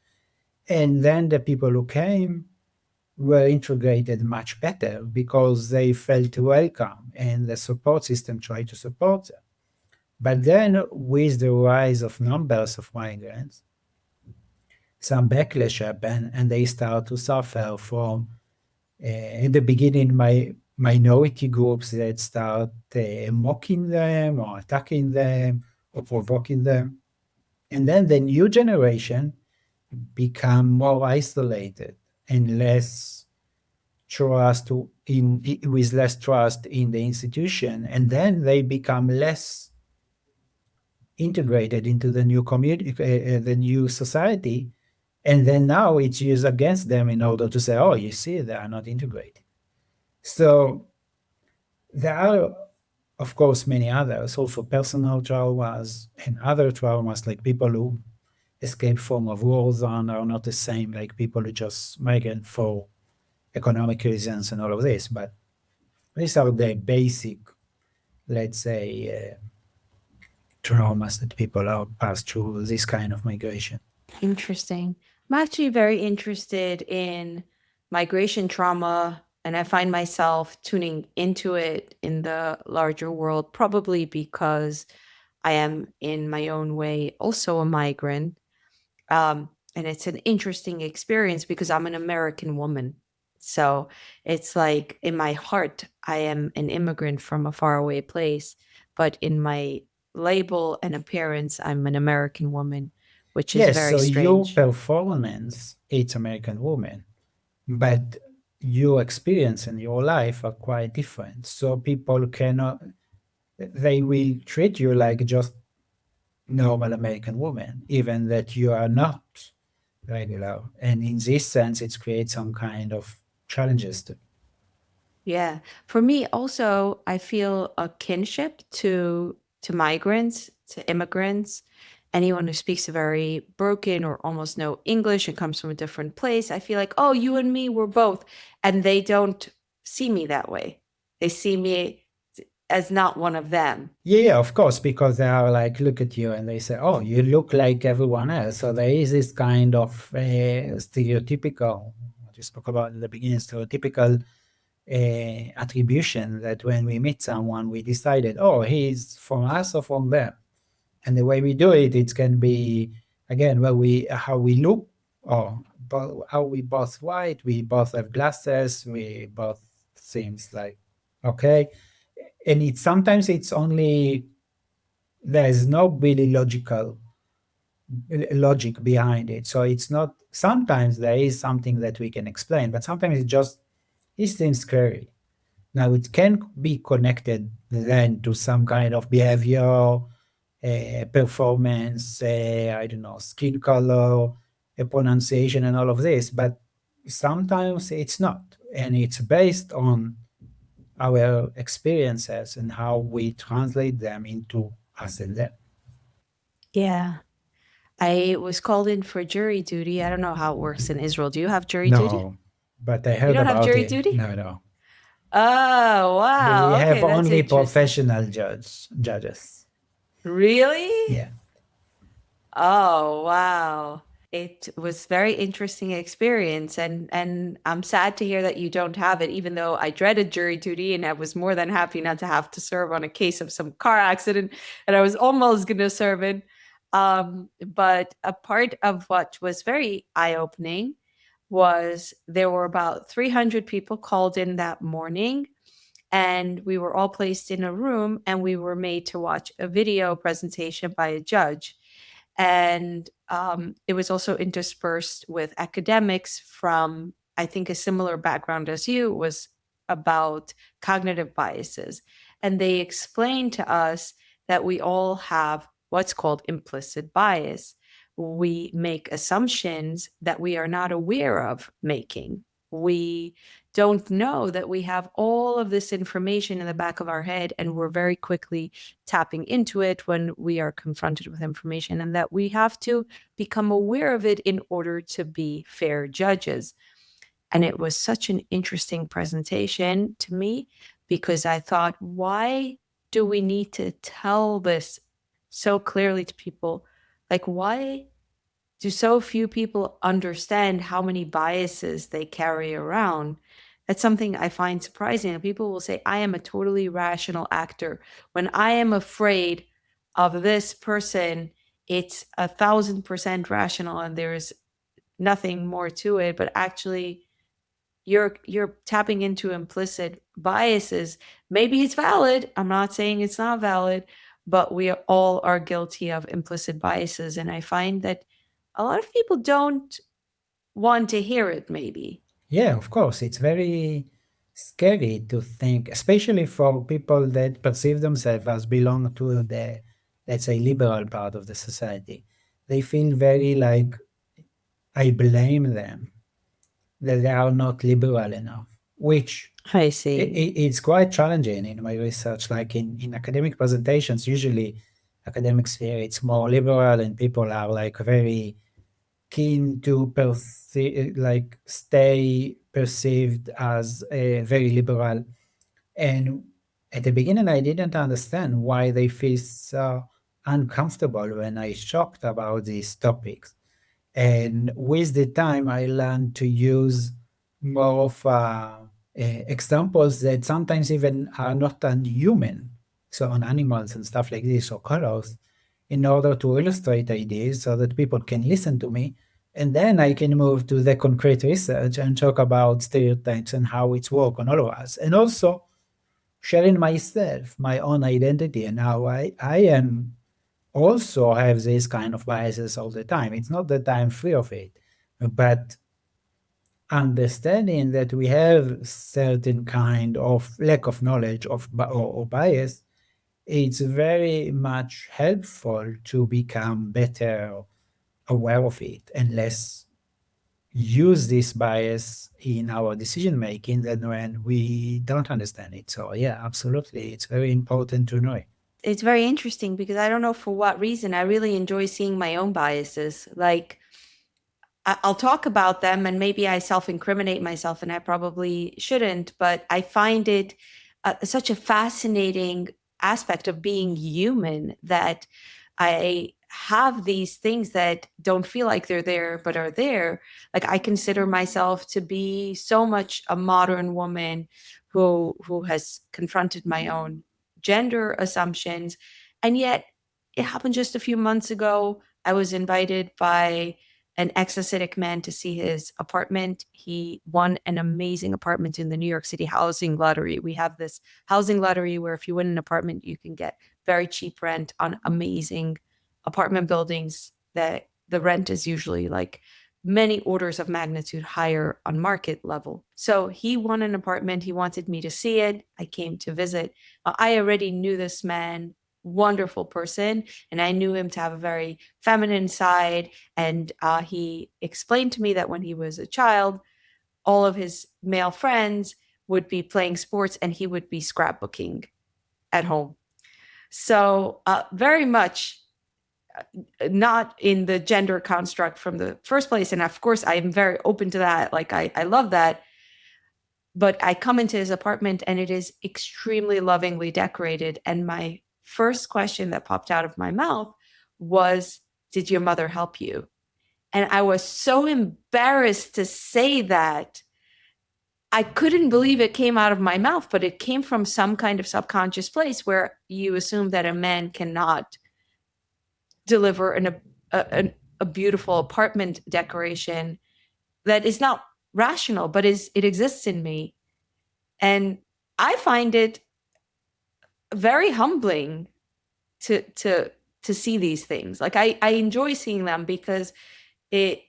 And then the people who came were integrated much better because they felt welcome and the support system tried to support them. But then, with the rise of numbers of migrants, some backlash happened and they start to suffer from, in the beginning, minority groups that start mocking them or attacking them or provoking them. And then the new generation become more isolated and less trust with less trust in the institution, and then they become less integrated into the new community, the new society, and then now it's used against them in order to say, oh, you see, they are not integrated. So there are, of course, many others, also personal traumas and other traumas, like people who escape from a war zone are not the same like people who just migrate for economic reasons and all of this. But these are the basic, let's say, traumas that people are passed through this kind of migration. Interesting. I'm actually very interested in migration trauma, and I find myself tuning into it in the larger world, probably because I am in my own way also a migrant. And it's an interesting experience because I'm an American woman. So it's like in my heart, I am an immigrant from a faraway place, but in my label and appearance, I'm an American woman, which is Yes, very so your strange. performance, it's American woman, but your experience and your life are quite different. So people cannot, they will treat you like just normal American woman, even that you are not regular. And in this sense, it creates some kind of challenges to. Yeah. For me also, I feel a kinship to migrants, to immigrants, anyone who speaks a very broken or almost no English and comes from a different place. I feel like, "Oh, you and me, we're both." And they don't see me that way. They see me as not one of them. Yeah, of course, because they are like, look at you and they say, oh, you look like everyone else. So there is this kind of stereotypical, what you spoke about in the beginning, stereotypical attribution that when we meet someone, we decided, oh, he's from us or from them. And the way we do it, it can be, again, how we look, or how we both white, we both have glasses, we both seems like, okay. And sometimes it's only, there's no really logic behind it. So it's not, sometimes there is something that we can explain, but sometimes it seems scary. Now it can be connected then to some kind of behavior, performance, I don't know, skin color, pronunciation, and all of this. But sometimes it's not, and it's based on our experiences and how we translate them into us and them. Yeah. I was called in for jury duty. I don't know how it works in Israel. Do you have jury duty? No, but I You heard don't have about jury it. duty? No, no. Oh, We wow. have Okay, that's only interesting. professional judges. Really? Yeah. Oh, wow. It was very interesting experience, and I'm sad to hear that you don't have it, even though I dreaded jury duty and I was more than happy not to have to serve on a case of some car accident, and I was almost going to serve it. But a part of what was very eye-opening was there were about 300 people called in that morning, and we were all placed in a room and we were made to watch a video presentation by a judge. And it was also interspersed with academics from, I think, a similar background as you, was about cognitive biases. And they explained to us that we all have what's called implicit bias. We make assumptions that we are not aware of making. We don't know that we have all of this information in the back of our head, and we're very quickly tapping into it when we are confronted with information, and that we have to become aware of it in order to be fair judges. And it was such an interesting presentation to me because I thought, why do we need to tell this so clearly to people? Like, why do so few people understand how many biases they carry around? That's something I find surprising. And people will say, I am a totally rational actor. When I am afraid of this person, it's 1,000% rational and there's nothing more to it. But actually, you're tapping into implicit biases. Maybe it's valid. I'm not saying it's not valid, but we all are guilty of implicit biases. And I find that a lot of people don't want to hear it, maybe. Yeah, of course. It's very scary to think, especially for people that perceive themselves as belong to the, let's say, liberal part of the society. They feel very like, I blame them that they are not liberal enough, which I see. it's quite challenging in my research. Like in academic presentations, usually academic sphere, it's more liberal and people are like very keen to like stay perceived as a very liberal. And at the beginning, I didn't understand why they feel so uncomfortable when I talked about these topics. And with the time, I learned to use more of examples that sometimes even are not on human, so on animals and stuff like this, or colors, in order to illustrate ideas so that people can listen to me. And then I can move to the concrete research and talk about stereotypes and how it's work on all of us. And also sharing myself, my own identity, and how I am also have this kind of biases all the time. It's not that I'm free of it, but understanding that we have certain kind of lack of knowledge of or bias, it's very much helpful to become better aware of it and less use this bias in our decision making than when we don't understand it. So yeah, absolutely, it's very important to know it. It's very interesting because I don't know for what reason I really enjoy seeing my own biases. Like, I'll talk about them and maybe I self incriminate myself, and I probably shouldn't, but I find it such a fascinating aspect of being human that I have these things that don't feel like they're there, but are there. Like, I consider myself to be so much a modern woman who has confronted my own gender assumptions. And yet, it happened just a few months ago. I was invited by an ex-acidic man to see his apartment. He won an amazing apartment in the New York City housing lottery. We have this housing lottery where if you win an apartment, you can get very cheap rent on amazing apartment buildings that the rent is usually like many orders of magnitude higher on market level. So he won an apartment. He wanted me to see it. I came to visit. I already knew this man, wonderful person, and I knew him to have a very feminine side. And he explained to me that when he was a child, all of his male friends would be playing sports and he would be scrapbooking at home. So very much not in the gender construct from the first place. And of course, I am very open to that. Like, I love that. But I come into his apartment and it is extremely lovingly decorated. And my first question that popped out of my mouth was, "Did your mother help you?" And I was so embarrassed to say that. I couldn't believe it came out of my mouth, but it came from some kind of subconscious place where you assume that a man cannot deliver a beautiful apartment decoration that is not rational, but it exists in me. And I find it very humbling to see these things. Like, I enjoy seeing them because it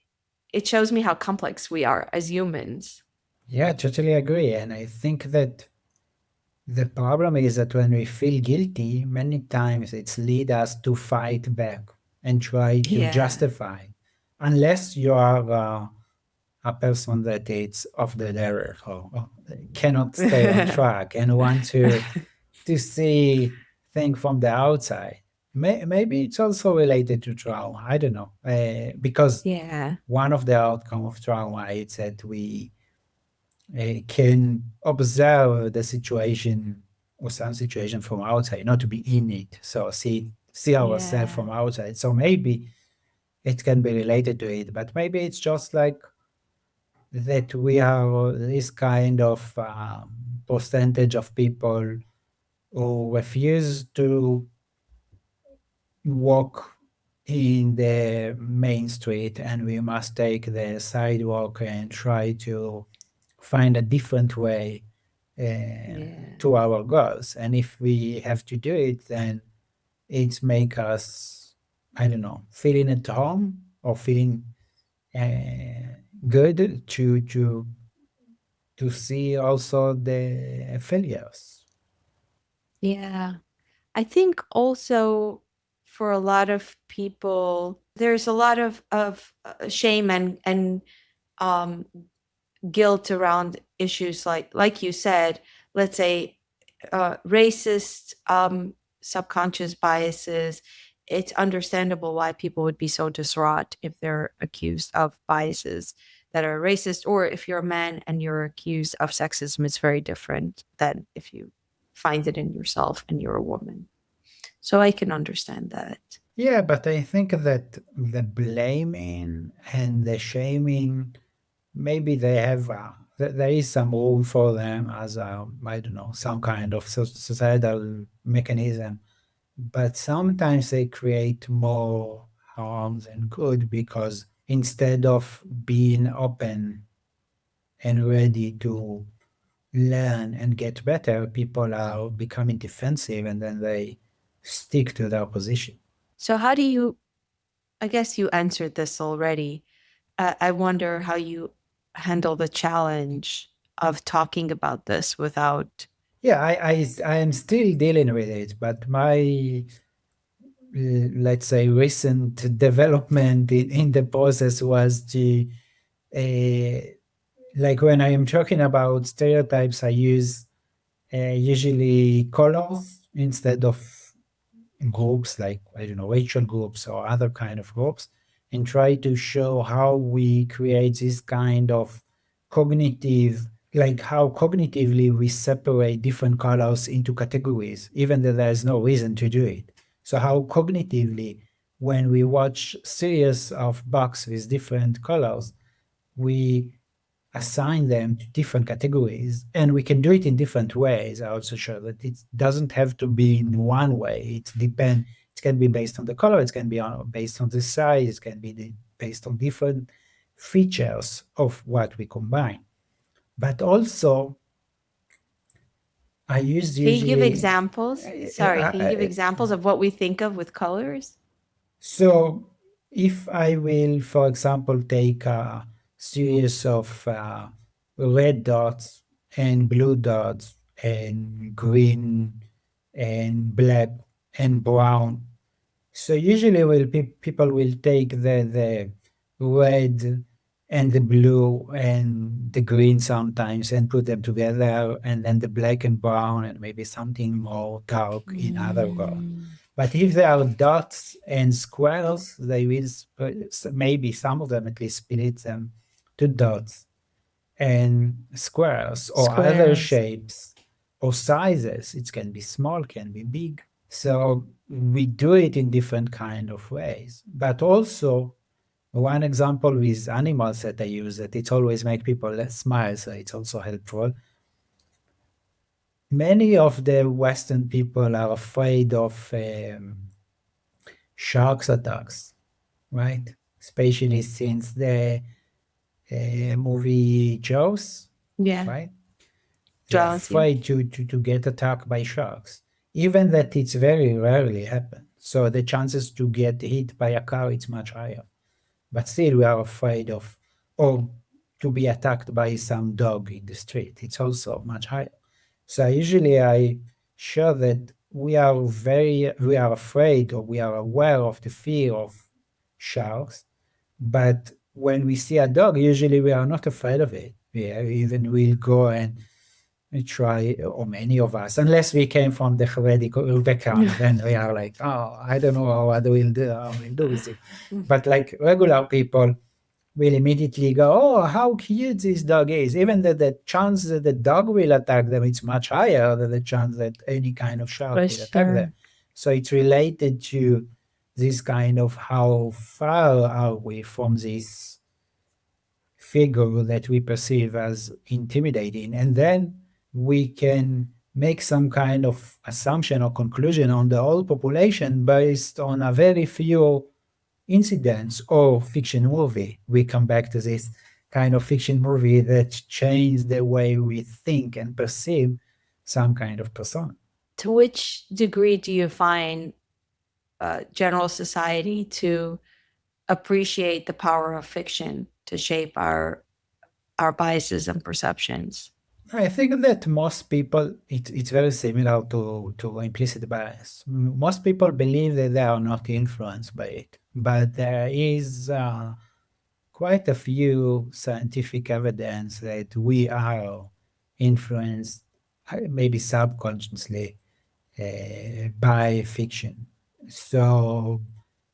shows me how complex we are as humans. Yeah, totally agree. And I think that the problem is that when we feel guilty, many times it's lead us to fight back and try to Yeah. justify, unless you are a person that is off the ladder or cannot stay on track and want to see things from the outside. Maybe it's also related to trauma. I don't know, because Yeah. one of the outcome of trauma is that we can observe the situation or some situation from outside, not to be in it. So see ourselves from outside. So maybe it can be related to it, but maybe it's just like that we are this kind of percentage of people who refuse to walk in the main street, and we must take the sidewalk and try to find a different way to our goals. And if we have to do it, then it's make us, I don't know, feeling at home or feeling good to see also the failures. Yeah. I think also for a lot of people, there's a lot of shame and um, guilt around issues like you said, let's say racist subconscious biases. It's understandable why people would be so distraught if they're accused of biases that are racist, or if you're a man and you're accused of sexism, it's very different than if you find it in yourself and you're a woman. So I can understand that. Yeah, but I think that the blaming and the shaming, maybe they have there is some room for them as I don't know, some kind of societal mechanism, but sometimes they create more harm than good, because instead of being open and ready to learn and get better, people are becoming defensive, and then they stick to their position. So, how do you, I guess you answered this already. I wonder how you handle the challenge of talking about this without. Yeah, I am still dealing with it, but my let's say recent development in the process was to like when I am talking about stereotypes, I use usually colors instead of groups, like I don't know, racial groups or other kind of groups, and try to show how we create this kind of cognitive, like how cognitively we separate different colors into categories, even though there's no reason to do it. So how cognitively, when we watch series of box with different colors, we assign them to different categories, and we can do it in different ways. I also show that it doesn't have to be in one way. It can be based on the color, it can be based on the size, it can be based on different features of what we combine. But also I use Can you give usually examples? Sorry, can you give examples of what we think of with colors? so if I will, for example, take a series of red dots and blue dots and green and black and brown, so usually people will take the red and the blue and the green sometimes and put them together, and then the black and brown and maybe something more dark in other color. But if there are dots and squares, they will maybe some of them at least split them to dots and squares or other Squares. shapes or sizes. It can be small, can be big. So we do it in different kind of ways. But also one example with animals that I use, that it always make people smile, so it's also helpful. Many of the Western people are afraid of sharks attacks, right? Especially since the movie Jaws, Yeah. right? They're Jaws, yeah. afraid to get attacked by sharks, even that it's very rarely happen. So the chances to get hit by a car is much higher. But still, we are afraid of, or to be attacked by some dog in the street. It's also much higher. So usually I show that we are afraid, or we are aware of the fear of sharks, but when we see a dog, usually we are not afraid of it. We even will go and try, or many of us, unless we came from the Haredi background, then we are like, oh, I don't know what we'll do with it. But like regular people will immediately go, oh, how cute this dog is. Even that the chance that the dog will attack them, it's much higher than the chance that any kind of shark will attack them. So it's related to this kind of how far are we from this figure that we perceive as intimidating. And then we can make some kind of assumption or conclusion on the whole population based on a very few incidents or fiction movie. We come back to this kind of fiction movie that changed the way we think and perceive some kind of persona. To which degree do you find general society to appreciate the power of fiction to shape our biases and perceptions? I think that most people, it's very similar to implicit bias. Most people believe that they are not influenced by it, but there is quite a few scientific evidence that we are influenced, maybe subconsciously, by fiction. So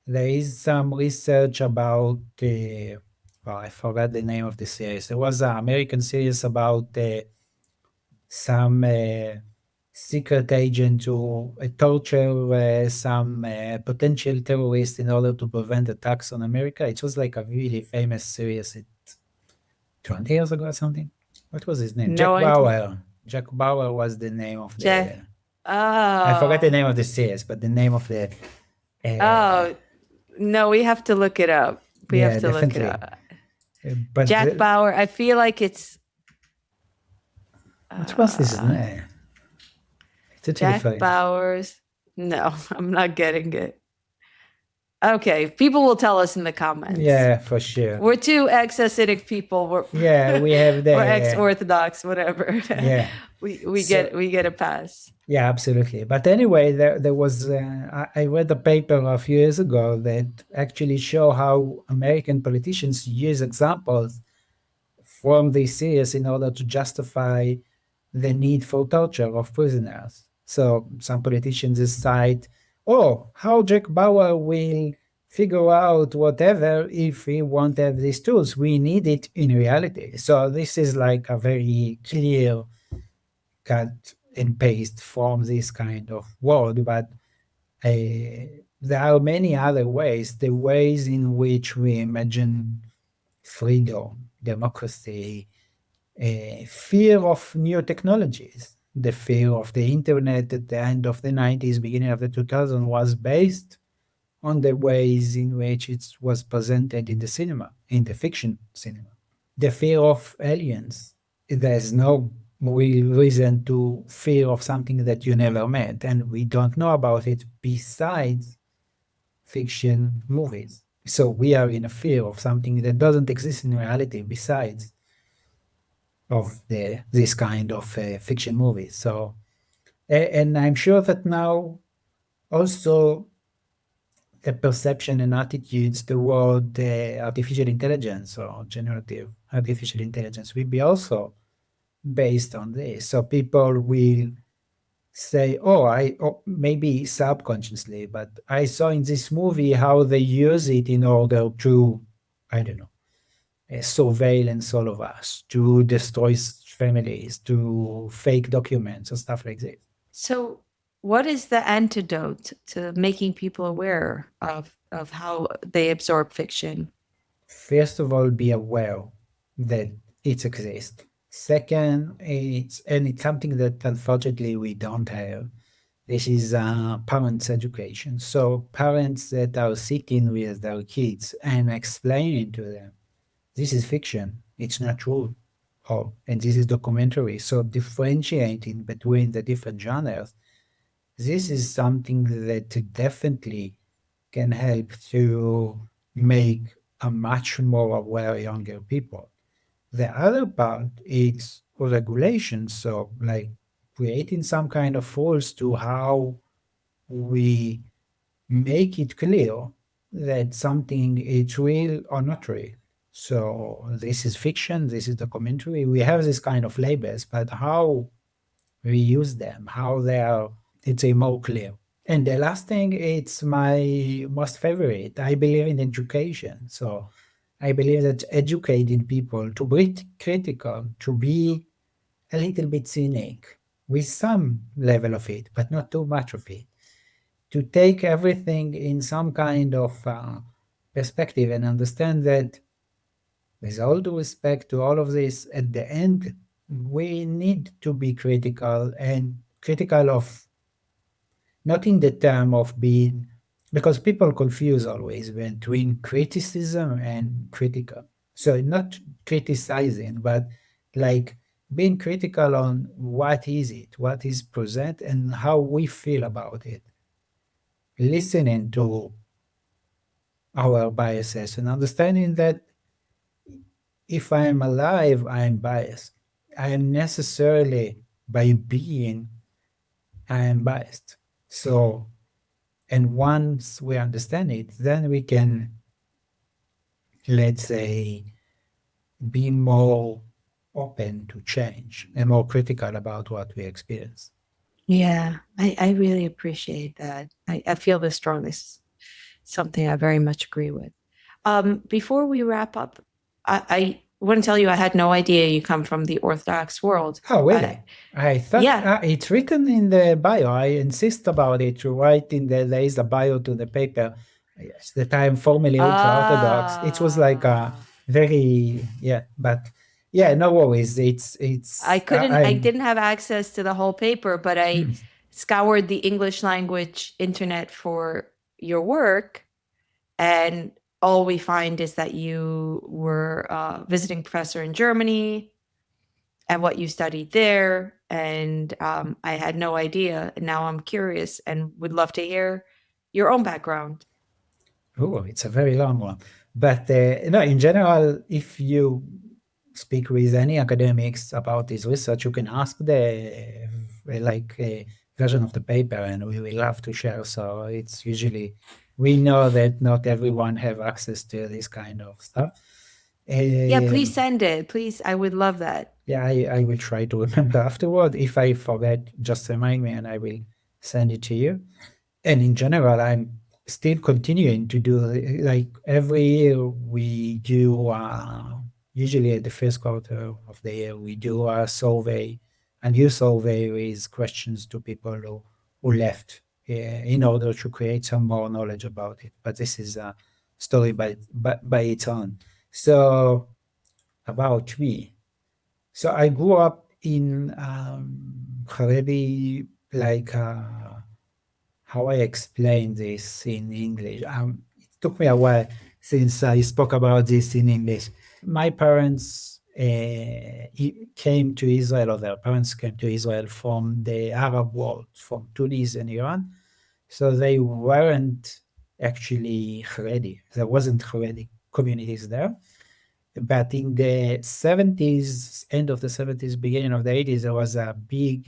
there is some research about, well, I forgot the name of the series. There was an American series about some secret agent who torture some potential terrorists in order to prevent attacks on America. It was like a really famous series 20 years ago or something. What was his name? No Jack idea. Bauer. Jack Bauer was the name of Jack. the. Oh. I forgot the name of the series, but the name of the. Oh, no, we have to look it up. We yeah, have to look it definitely. up. But Jack Bauer, I feel like it's. what was his name? Jack Bauer's. No, I'm not getting it. Okay, people will tell us in the comments. Yeah, for sure. We're two ex-Hasidic people. Yeah, we have the. We're ex-Orthodox, whatever. Yeah. we get a pass. Yeah, absolutely. But anyway, there was I read a paper a few years ago that actually show how American politicians use examples from this series in order to justify the need for torture of prisoners. So some politicians cite, oh, how Jack Bauer will figure out whatever if we won't have these tools. We need it in reality. So this is like a very clear cut and paste from this kind of world, but there are many other ways, the ways in which we imagine freedom, democracy, fear of new technologies. The fear of the internet at the end of the 90s, beginning of the 2000s was based on the ways in which it was presented in the cinema, in the fiction cinema. The fear of aliens. There's no real reason to fear of something that you never met, and we don't know about it besides fiction movies. So we are in a fear of something that doesn't exist in reality besides of this kind of fiction movies. So, and I'm sure that now also the perception and attitudes toward artificial intelligence or generative artificial intelligence will be also based on this. So people will say, oh, maybe subconsciously, but I saw in this movie how they use it in order to, I don't know, surveillance all of us, to destroy families, to fake documents and stuff like this. So what is the antidote to making people aware of how they absorb fiction? First of all, be aware that it exists. Second, it's something that unfortunately we don't have. This is parents' education. So parents that are sitting with their kids and explaining to them, this is fiction, it's not true. And this is documentary. So differentiating between the different genres, this is something that definitely can help to make a much more aware younger people. The other part is regulation. So like creating some kind of rules to how we make it clear that something is real or not real. So this is fiction, this is documentary. We have this kind of labels, but how we use them, how they are, it's a more clear. And the last thing, it's my most favorite. I believe in education. So I believe that educating people to be critical, to be a little bit cynic, with some level of it, but not too much of it, to take everything in some kind of perspective and understand that, with all due respect to all of this, at the end, we need to be critical, and critical of, not in the term of being, because people confuse always between criticism and critical. So not criticizing, but like being critical on what is it, what is present, and how we feel about it. Listening to our biases and understanding that if I am alive, I am biased. I am necessarily, by being, I am biased. So, and once we understand it, then we can, let's say, be more open to change and more critical about what we experience. Yeah, I really appreciate that. I feel this strongly. This is something I very much agree with. Before we wrap up, I want to tell you I had no idea you come from the Orthodox world. Oh, really? I thought it's written in the bio. I insist about it to write there is a bio to the paper. Yes, that I am formally ultra-Orthodox. It was like a very, but Yeah, no worries. I didn't have access to the whole paper, but I scoured the English language internet for your work, and all we find is that you were a visiting professor in Germany and what you studied there. And I had no idea. And now I'm curious and would love to hear your own background. Oh, it's a very long one. But no, in general, if you speak with any academics about this research, you can ask the version of the paper, and we will love to share. So it's usually, we know that not everyone have access to this kind of stuff. Yeah, please send it. Please, I would love that. Yeah, I will try to remember afterward. If I forget, just remind me and I will send it to you. And in general, I'm still continuing to do, like every year we do, usually at the first quarter of the year, we do a survey, a new survey with questions to people who left in order to create some more knowledge about it. But this is a story by its own. So about me. So I grew up in Haredi, like how I explain this in English. It took me a while since I spoke about this in English. My parents came to Israel, or their parents came to Israel from the Arab world, from Tunis and Iran. So they weren't actually Haredi. There wasn't Haredi communities there. But in the 70s, end of the 70s, beginning of the 80s, there was a big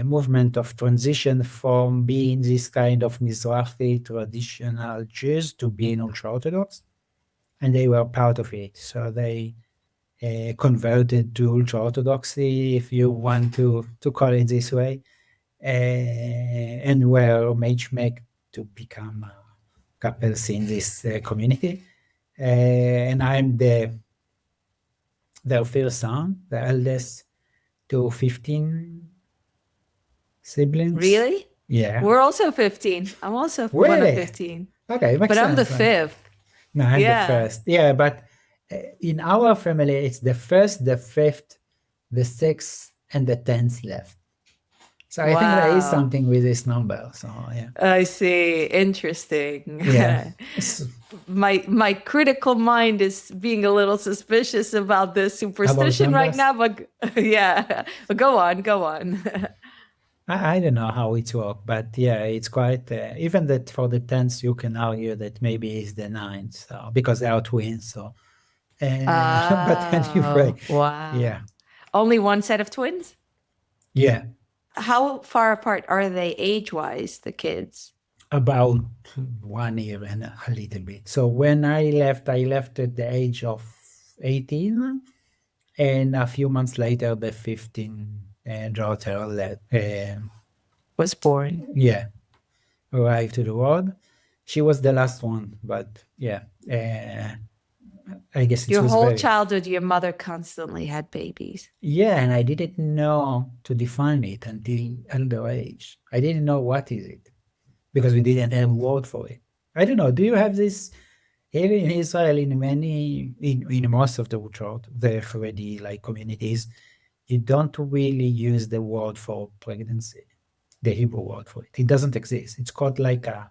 movement of transition from being this kind of Mizrahi traditional Jews to being ultra-Orthodox, and they were part of it. So they converted to ultra-Orthodoxy, if you want to call it this way, and were matchmaked to become couples in this community. And I'm their first son, the eldest to 15 siblings. Really? Yeah. We're also 15. I'm also one of Really? 15. Okay, makes But I'm the sense, right? fifth. No, I'm Yeah. the first. Yeah, but in our family, it's the first, the fifth, the sixth, and the 10th left. So I think there is Wow. something with this number. So yeah. I see. Interesting. Yeah. My critical mind is being a little suspicious about this superstition right numbers? now, but yeah, go on. I don't know how it works, but yeah, it's quite, even that for the 10th, you can argue that maybe it's the 9th, so, because they are twins. So, but anyway, wow. yeah. Only one set of twins? Yeah. How far apart are they age-wise, the kids? About 1 year and a little bit. So when I left at the age of 18, and a few months later, the 15 daughter Was born. Yeah, arrived to the world. She was the last one, but yeah, I guess it Your was whole childhood, your mother constantly had babies. Yeah, and I didn't know to define it until older age. I didn't know what is it, because we didn't have a word for it. I don't know. Do you have this here in Israel? In most of the Haredi like communities, you don't really use the word for pregnancy, the Hebrew word for it. It doesn't exist. It's called like a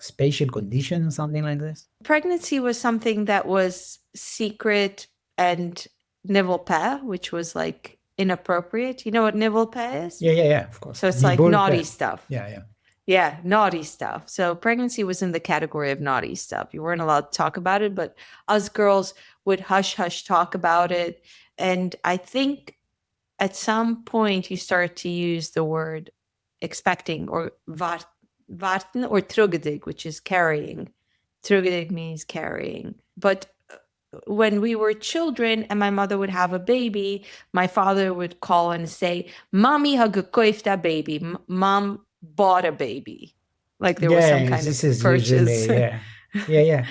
spatial condition, something like this. Pregnancy was something that was secret and nivel peh, which was like inappropriate. You know what nivel peh is? Yeah, of course. So it's like naughty stuff. Yeah, naughty stuff. So pregnancy was in the category of naughty stuff. You weren't allowed to talk about it, but us girls would hush talk about it. And I think at some point you start to use the word expecting, or warten, or trugedig, which is carrying. Trugedig means carrying. But when we were children and my mother would have a baby, my father would call and say, Mommy ha gekoift a baby. Mom bought a baby. Like there was some kind of purchase. Usually, yeah.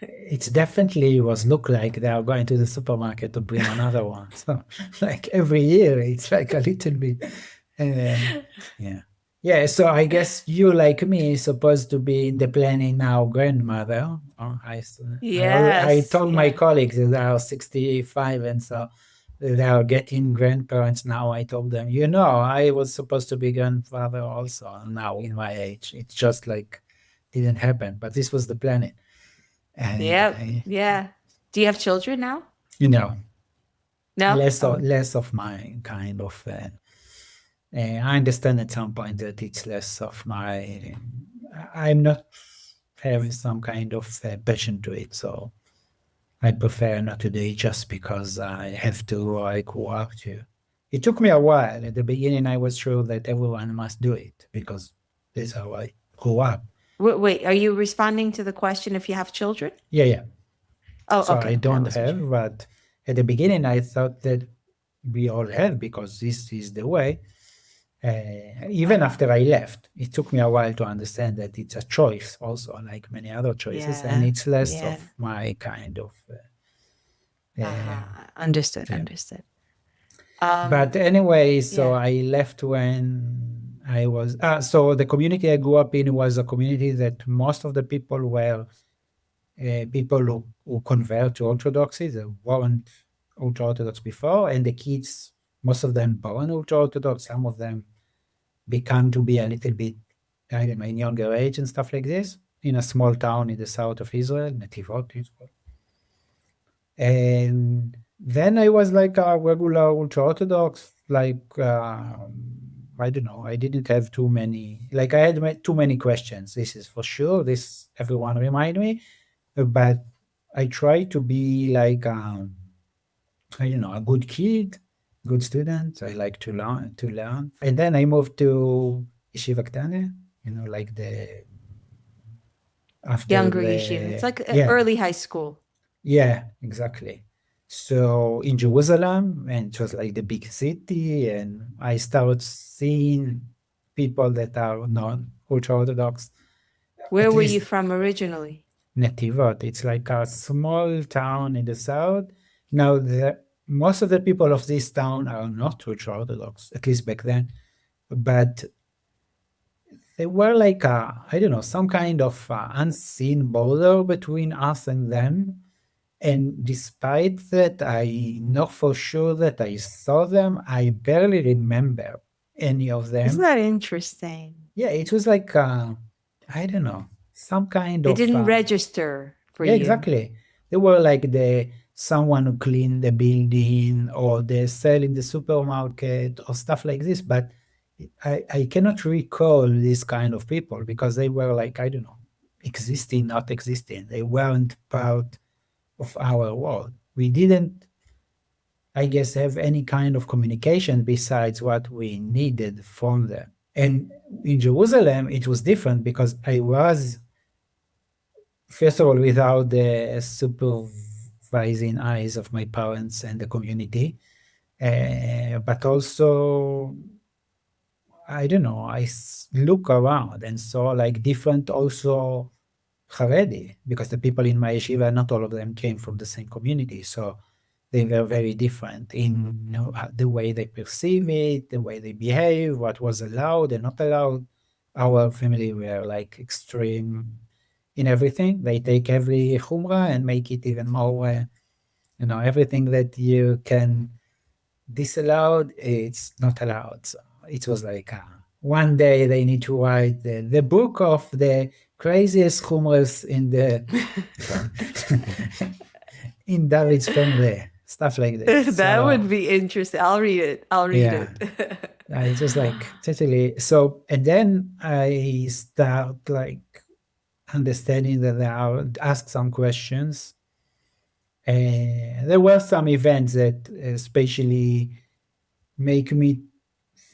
It definitely look like they are going to the supermarket to bring another one. So like every year, it's like a little bit, yeah. Yeah, so I guess you, like me, supposed to be in the planning now grandmother. I Yes. told my colleagues that are 65 and so they are getting grandparents now. I told them, I was supposed to be grandfather also now in my age. It's just like didn't happen, but this was the planning. And Yeah. Yeah. Do you have children now? you know, No? Oh, less of my kind of. I understand at some point that it's less of my. I'm not having some kind of passion to it, so I prefer not to do it just because I have to work to. It took me a while. At the beginning, I was sure that everyone must do it because that's how I grew up. wait. Are you responding to the question if you have children? Yeah. Oh, So okay. I don't wasn't have, sure. but at the beginning, I thought that we all have because this is the way. Even after I left, it took me a while to understand that it's a choice, also like many other choices, and Yeah. it's less Yeah. of my kind of. Understood. Yeah. Understood. But anyway, so yeah. I left when I was. So the community I grew up in was a community that most of the people were people who convert to Orthodoxy. They weren't ultra-Orthodox before, and the kids, most of them born ultra-Orthodox. Some of them become to be a little bit, I don't know, in younger age and stuff like this, in a small town in the south of Israel, Netivot, Israel. And then I was like a regular ultra-Orthodox, like, I don't know, I didn't have too many, like I had too many questions. This is for sure, this everyone remind me, but I try to be like, I don't know, a good kid, good student. I like to learn. And then I moved to Yeshiva Ktane, like the after Younger the yeshiva. It's like yeah, early high school. yeah, exactly. So in Jerusalem, and it was like the big city, and I started seeing people that are not ultra-Orthodox, Where at were you least from originally? Netivot. It's like a small town in the south. Now, most of the people of this town are not ultra-Orthodox, at least back then, but they were like I don't know, some kind of unseen border between us and them. And despite that, I know for sure that I saw them. I barely remember any of Isn't them. that interesting? Yeah, it was like I don't know, some kind They of didn't register for yeah, you. exactly. They were like the someone who cleaned the building or they sell in the supermarket or stuff like this. But I cannot recall this kind of people because they were like, I don't know, existing, not existing. They weren't part of our world. We didn't, I guess, have any kind of communication besides what we needed from them. And in Jerusalem, it was different because I was, first of all, without the supervising eyes of my parents and the community, but also, I don't know, look around and saw like different also Haredi, because the people in my yeshiva, not all of them came from the same community. So they were very different in the way they perceive it, the way they behave, what was allowed and not allowed. Our family were like extreme in everything. They take every chumrah and make it even more, everything that you can disallow, it's not allowed. So it was like one day they need to write the book of the craziest chumras in the in David's family, stuff like this. That So would be interesting. I'll read it. I'll read yeah, it. it was like totally. So and then I start like understanding that I would ask some questions. There were some events that especially make me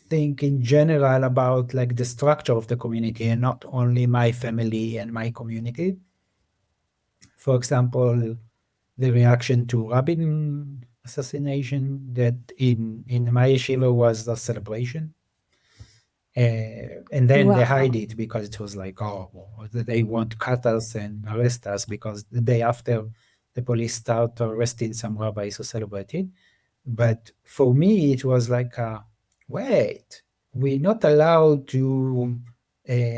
think in general about like the structure of the community and not only my family and my community. For example, the reaction to Rabin assassination that in my yeshiva was a celebration. And then they hide it because it was like, they want to cut us and arrest us because the day after the police start arresting some rabbis who celebrated. But for me, it was like, wait, we're not allowed to,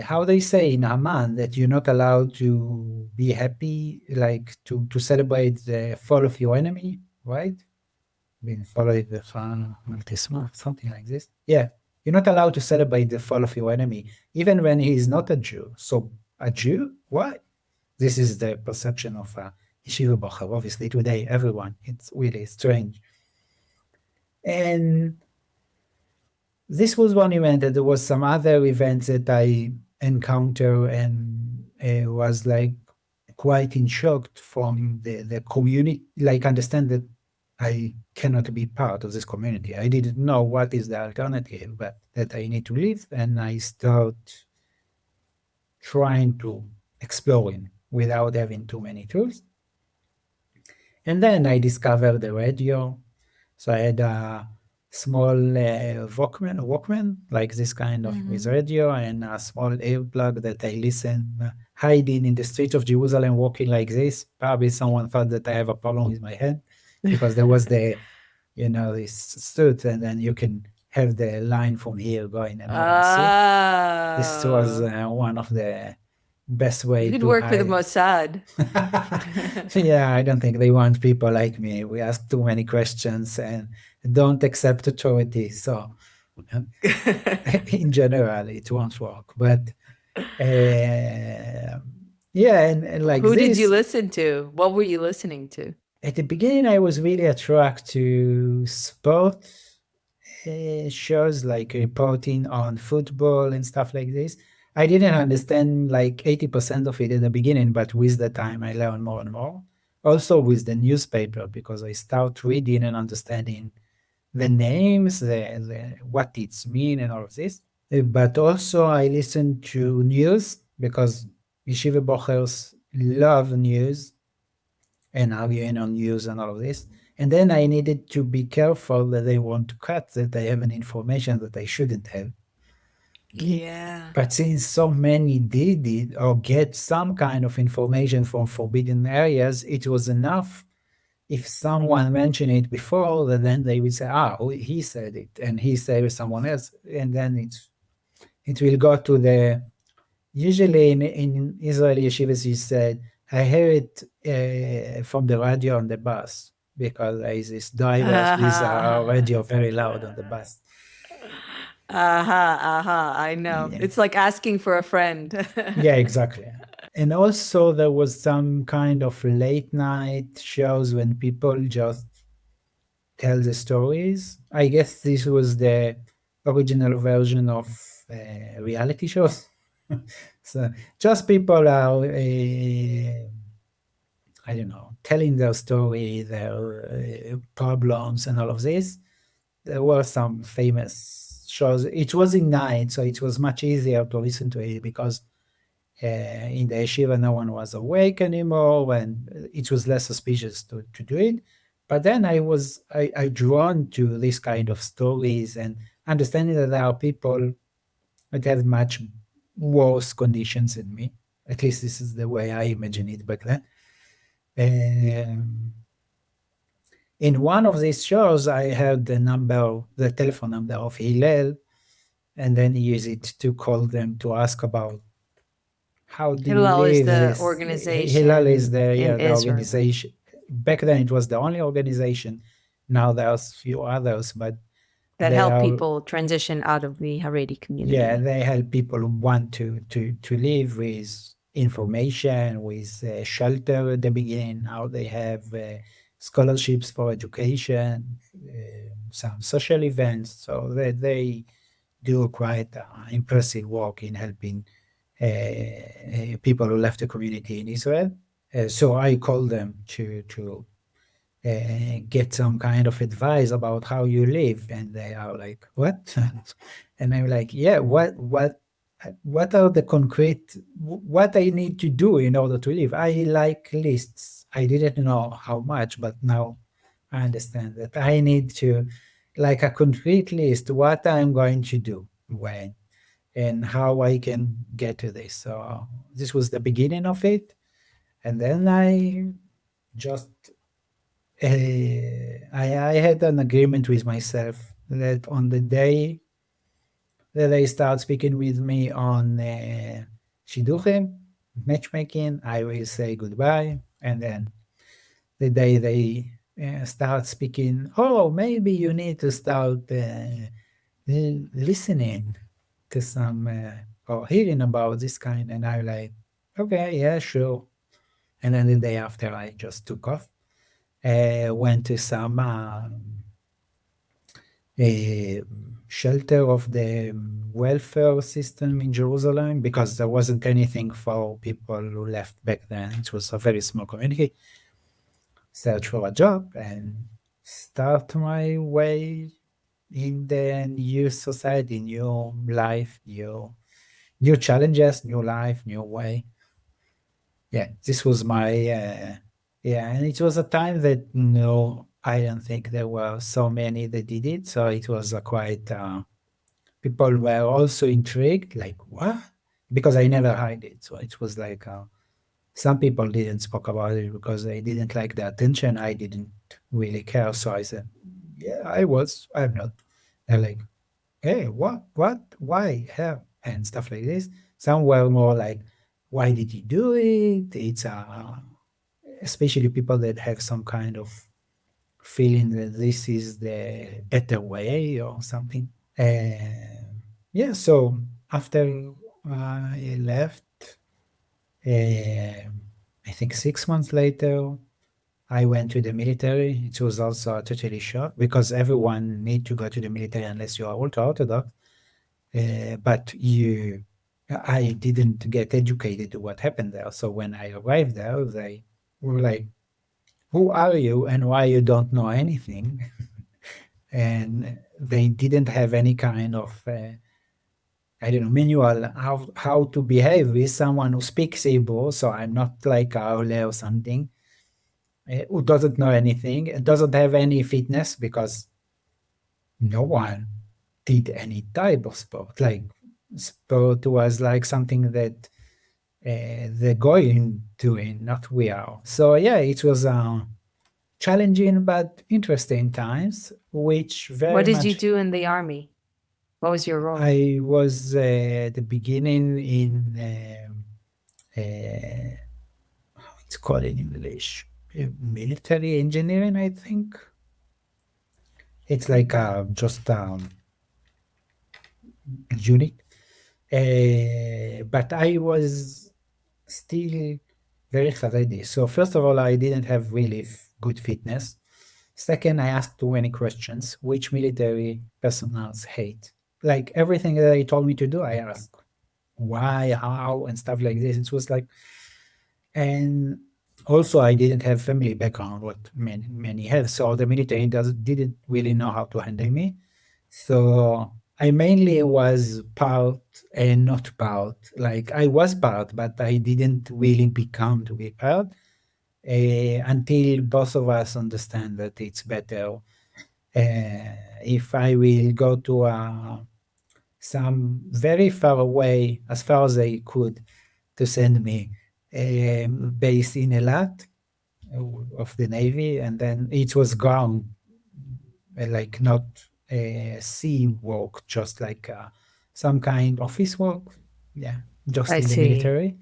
how they say in Amman, that you're not allowed to be happy, like to celebrate the fall of your enemy, right? Being followed the sun, something like this. Yeah, you're not allowed to celebrate the fall of your enemy, even when he is not a Jew. So a Jew? Why? This is the perception of Yeshiva Bocher. Obviously, today, everyone, it's really strange. And this was one event, and there was some other events that I encountered and was like quite in shock from the community, like understand that I cannot be part of this community. I didn't know what is the alternative, but that I need to live, and I start trying to exploring without having too many tools. And then I discovered the radio. So I had a small Walkman, like this kind of with radio, and a small earplug that I listen, hiding in the streets of Jerusalem, walking like this. Probably someone thought that I have a problem with my head because there was the, this suit, and then you can have the line from here going and no one see. This was one of the best way You could to work for the hide. Mossad. Yeah, I don't think they want people like me. We ask too many questions and don't accept authority. So, in general, it won't work. But yeah, and like Who this. did you listen to? What were you listening to? At the beginning, I was really attracted to sport shows like reporting on football and stuff like this. I didn't understand like 80% of it at the beginning, but with the time I learned more and more. Also with the newspaper, because I start reading and understanding the names, the what it's mean and all of this. But also I listen to news because Yeshiva Bochers love news and arguing on news and all of this. And then I needed to be careful that they won't cut that I have an information that I shouldn't have. Yeah. But since so many did it or get some kind of information from forbidden areas, it was enough if someone mentioned it before, then they will say, he said it, and he said with someone else, and then it will go to the. Usually in Israeli yeshivas, you said, I hear it from the radio on the bus because there is this drivers with a radio very loud on the bus. I know. Yeah. It's like asking for a friend. Yeah, exactly. And also there was some kind of late night shows when people just tell the stories. I guess this was the original version of reality shows. So just people are, I don't know, telling their story, their problems and all of this. There were some famous shows. It was in night, so it was much easier to listen to it because in the yeshiva no one was awake anymore, and it was less suspicious to do it. But then I drawn to this kind of stories and understanding that there are people that have much worse conditions than me. At least this is the way I imagine it back then. In one of these shows, I heard the telephone number of Hillel, and then use it to call them to ask about how do you Hillel is live the this. organization Hillel is the Israel. organization. Back then, it was the only organization. Now there's few others, but that help people transition out of the Haredi community. Yeah, they help people who want to live with information, with shelter at the beginning, how they have scholarships for education, some social events. So they do quite impressive work in helping people who left the community in Israel. So I call them to get some kind of advice about how you live, and they are like, what? And I'm like, yeah, what are the concrete, what I need to do in order to live? I like lists. I didn't know how much, but now I understand that I need to, like a concrete list, what I'm going to do when and how I can get to this. So this was the beginning of it. And then I just I had an agreement with myself that on the day Then they start speaking with me on Shidduchim, matchmaking. I will say goodbye, and then the day they start speaking, oh, maybe you need to start listening to some or hearing about this kind, and I'm like, okay, yeah, sure. And then the day after, I just took off, went to some a shelter of the welfare system in Jerusalem because there wasn't anything for people who left back then. It was a very small community. Search for a job and start my way in the new society, new life, new challenges, new life, new way. Yeah, this was my yeah, and it was a time that no, I don't think there were so many that did it. So it was a quite people were also intrigued, like what? Because I never hide it. So it was like some people didn't spoke about it because they didn't like the attention. I didn't really care. So I said, yeah, I'm not. They're like, hey, what, why, how, and stuff like this. Some were more like, why did you do it? It's especially people that have some kind of feeling that this is the better way or something. Yeah, so after I left, I think 6 months later, I went to the military. It was also a totally shock because everyone need to go to the military unless you are ultra-Orthodox. But I didn't get educated to what happened there. So when I arrived there, they were like, "Who are you and why you don't know anything?" And they didn't have any kind of I don't know manual how to behave with someone who speaks Hebrew. So I'm not like Aule or something who doesn't know anything, doesn't have any fitness because no one did any type of sport. Like sport was like something that the goyim doing, not we are. So yeah, it was challenging but interesting times, which very What did much. you do in the army? What was your role? I was at the beginning in how it's called in English, military engineering, I think. It's like just unit. But I was still very Haredi. So first of all, I didn't have really good fitness. Second, I asked too many questions, which military personnels hate. Like everything that they told me to do, I asked why, how, and stuff like this. It was like, and also I didn't have family background, what many have. So the military didn't really know how to handle me. So I mainly was part and not part. Like I was part, but I didn't really become to be part until both of us understand that it's better if I will go to some very far away, as far as they could, to send me base in Elat of the Navy, and then it was ground, like not sea work, just like some kind of office work, yeah, just I in the see. military.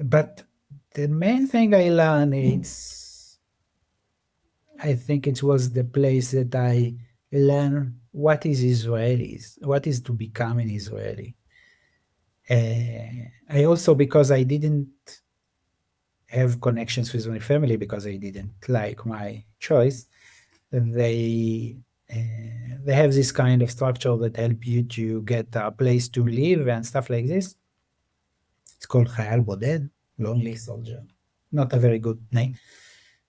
But the main thing I learned is, I think it was the place that I learned what is Israelis, what is to become an Israeli. I also, because I didn't have connections with my family because I didn't like my choice, they have this kind of structure that help you to get a place to live and stuff like this. It's called Chayal Boded, lonely soldier. Not a very good name.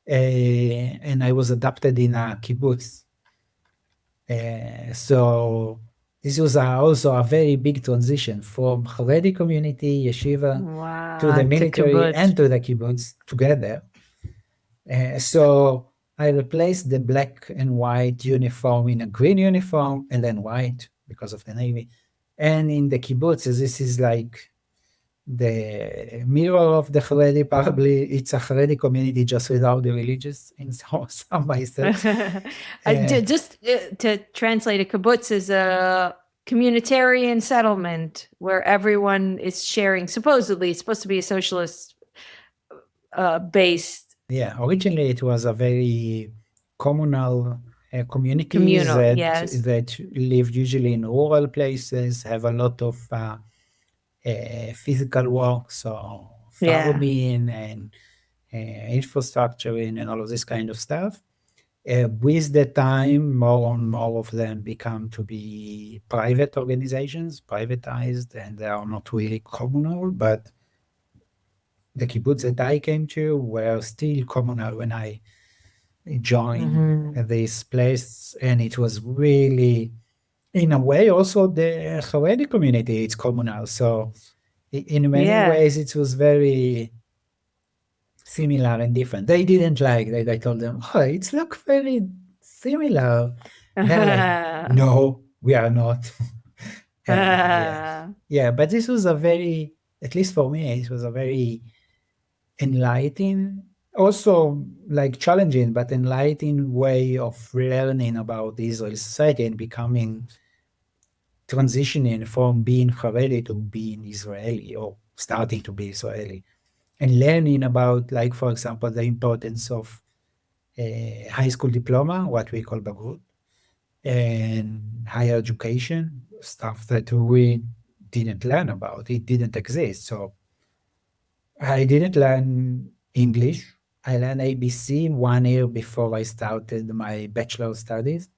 And I was adopted in a kibbutz. So this was also a very big transition from Haredi community, yeshiva, to the military kibbutz. and to the kibbutz together. So I replaced the black and white uniform in a green uniform and then white because of the Navy. And in the kibbutz, this is like the mirror of the Haredi. Probably it's a Haredi community just without the religious in some ways. Just to translate it, kibbutz is a communitarian settlement where everyone is sharing. Supposedly, it's supposed to be a socialist based. Yeah, originally it was a very communal community Communal, that yes. that lived usually in rural places, have a lot of physical work, so Yeah. farming and infrastructure and all of this kind of stuff. With the time, more and more of them become to be private organizations, privatized, and they are not really communal, but the kibbutz that I came to were still communal when I joined this place, and it was really, in a way, also the Haredi community. It's communal, so in many ways it was very similar and different. They didn't like that. I told them, "Oh, it's look very similar." They're like, "No, we are not." Yeah, but this was a very, at least for me, it was a very enlightening, also like challenging, but enlightening way of learning about the Israeli society and transitioning from being Haredi to being Israeli, or starting to be Israeli, and learning about, like, for example, the importance of a high school diploma, what we call Bagrut, and higher education, stuff that we didn't learn about. It didn't exist. So I didn't learn English. I learned ABC 1 year before I started my bachelor studies,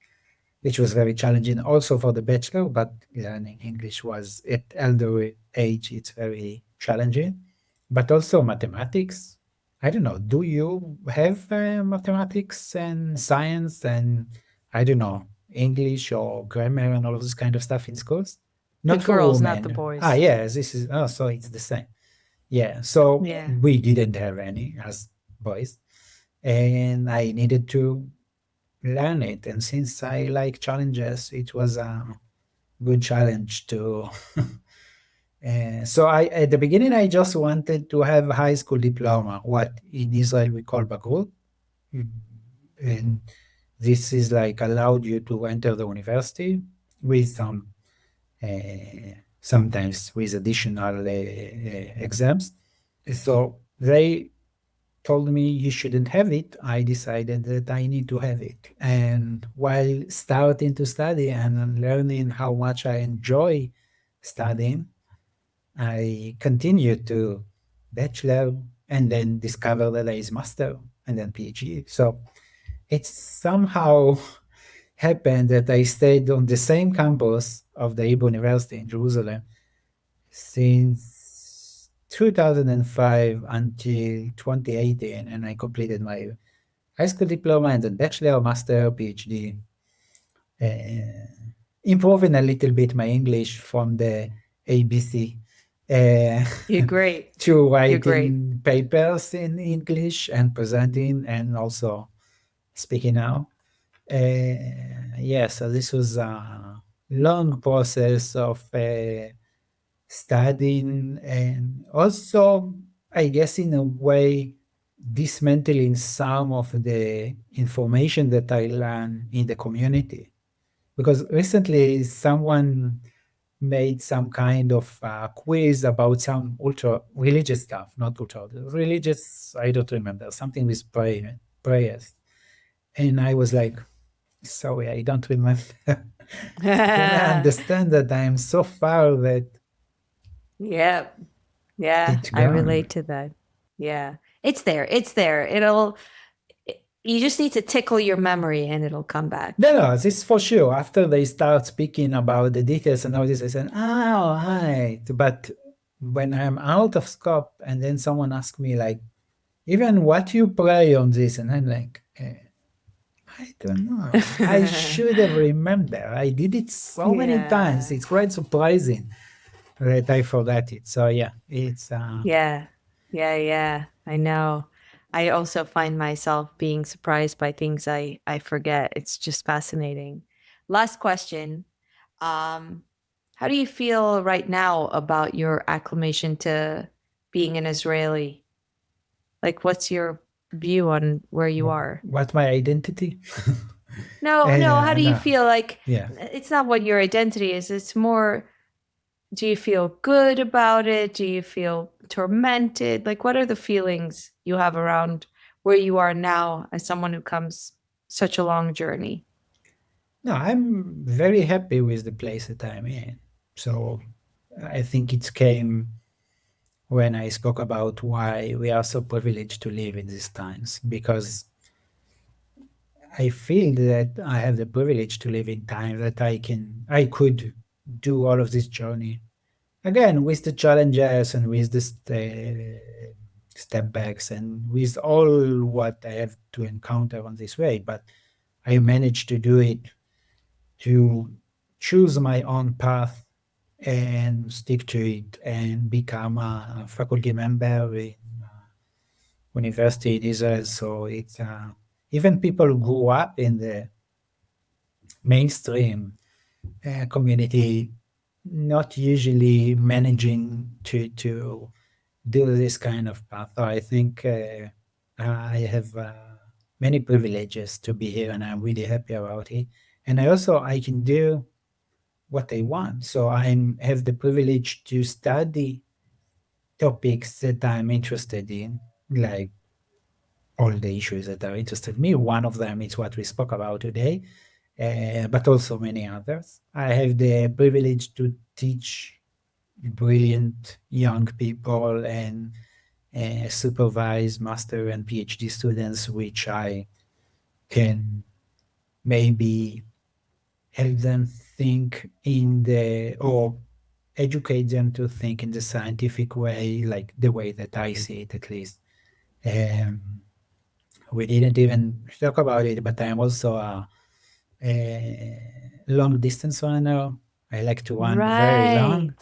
which was very challenging also for the bachelor, but learning English was at elder age, it's very challenging. But also mathematics. I don't know, do you have mathematics and science and, I don't know, English or grammar and all of this kind of stuff in schools? Not The for girls, women. not the boys. Yes, this is, so it's the same. Yeah, so we didn't have any as boys, and I needed to learn it. And since I like challenges, it was a good challenge to. So at the beginning, I just wanted to have a high school diploma, what in Israel we call bagrut, and this is like allowed you to enter the university with some, sometimes with additional exams. So they told me you shouldn't have it. I decided that I need to have it. And while starting to study and learning how much I enjoy studying, I continued to bachelor and then discovered that there is master and then PhD. So it somehow happened that I stayed on the same campus of the Hebrew University in Jerusalem since 2005 until 2018, and I completed my high school diploma and then bachelor, master, PhD, improving a little bit my English from the ABC. You're great. To writing papers in English and presenting and also speaking out. So this was a long process of studying, and also, I guess, in a way, dismantling some of the information that I learned in the community. Because recently someone made some kind of quiz about some ultra-religious stuff, not ultra-religious, I don't remember, something with prayers. And I was like, sorry, I don't remember. Then I understand that I am so far that Yeah. it's I gone. relate to that. Yeah. It's there. You just need to tickle your memory and it'll come back. No, this is for sure. After they start speaking about the details and all this, I said, oh, right. But when I'm out of scope and then someone asks me, like, even what you pray on this, and I'm like, I don't know. I should have remembered. I did it so many times. It's quite surprising that I forgot it. So yeah, it's Yeah. I know. I also find myself being surprised by things I forget. It's just fascinating. Last question. How do you feel right now about your acclimation to being an Israeli? Like, what's your view on where you are? What's my identity? No, how do you No. feel? Like, Yeah. it's not what your identity is. It's more, do you feel good about it? Do you feel tormented? Like, what are the feelings you have around where you are now as someone who comes such a long journey? No, I'm very happy with the place that I'm in. So I think it came when I spoke about why we are so privileged to live in these times, because I feel that I have the privilege to live in time that I could do all of this journey again with the challenges and with the step backs and with all what I have to encounter on this way. But I managed to do it, to choose my own path and stick to it and become a faculty member in university in Israel. So it's even people who grew up in the mainstream community not usually managing to do this kind of path. So I think I have many privileges to be here, and I'm really happy about it. And I can do what I want. So I have the privilege to study topics that I'm interested in, like all the issues that are interested me. One of them is what we spoke about today, but also many others. I have the privilege to teach brilliant young people and supervise master and PhD students, which I can maybe help them think or educate them to think in the scientific way, like the way that I see it at least. Um, we didn't even talk about it, but I'm also a long distance runner. I like to run very long.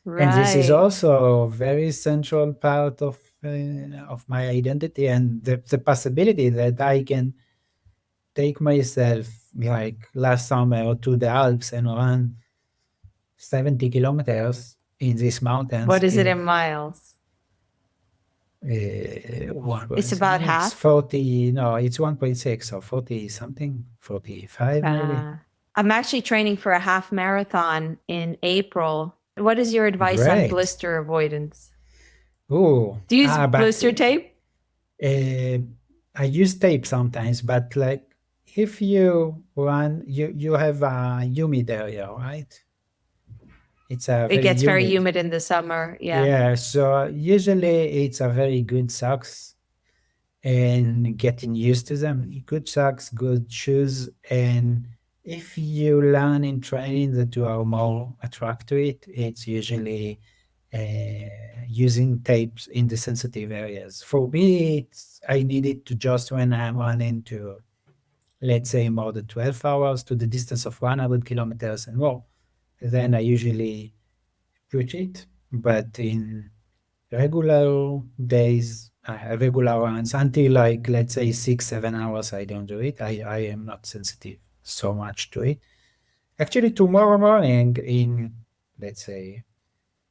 And this is Right. also a very central part of my identity, and the possibility that I can take myself, like last summer, to the Alps and run 70 kilometers in these mountains. What is it in miles? It's about It's half. 40, no, it's 1.6 or 40 something, 45 maybe. I'm actually training for a half marathon in April. What is your advice on Great. blister avoidance? Oh, Do you use blister tape? I use tape sometimes, but like if you run, you have a humid area, right? It's a It very gets very humid. humid in the summer. Yeah. Yeah, so usually it's a very good socks and getting used to them. Good socks, good shoes, and if you learn in training that you are more attracted to it, it's usually using tapes in the sensitive areas. For me, I need it to just when I'm running to, let's say, more than 12 hours to the distance of 100 kilometers and more. Then I usually put it, but in regular days, regular runs until like, let's say 6-7 hours, I don't do it. I am not sensitive so much to it. Actually, tomorrow morning in, let's say,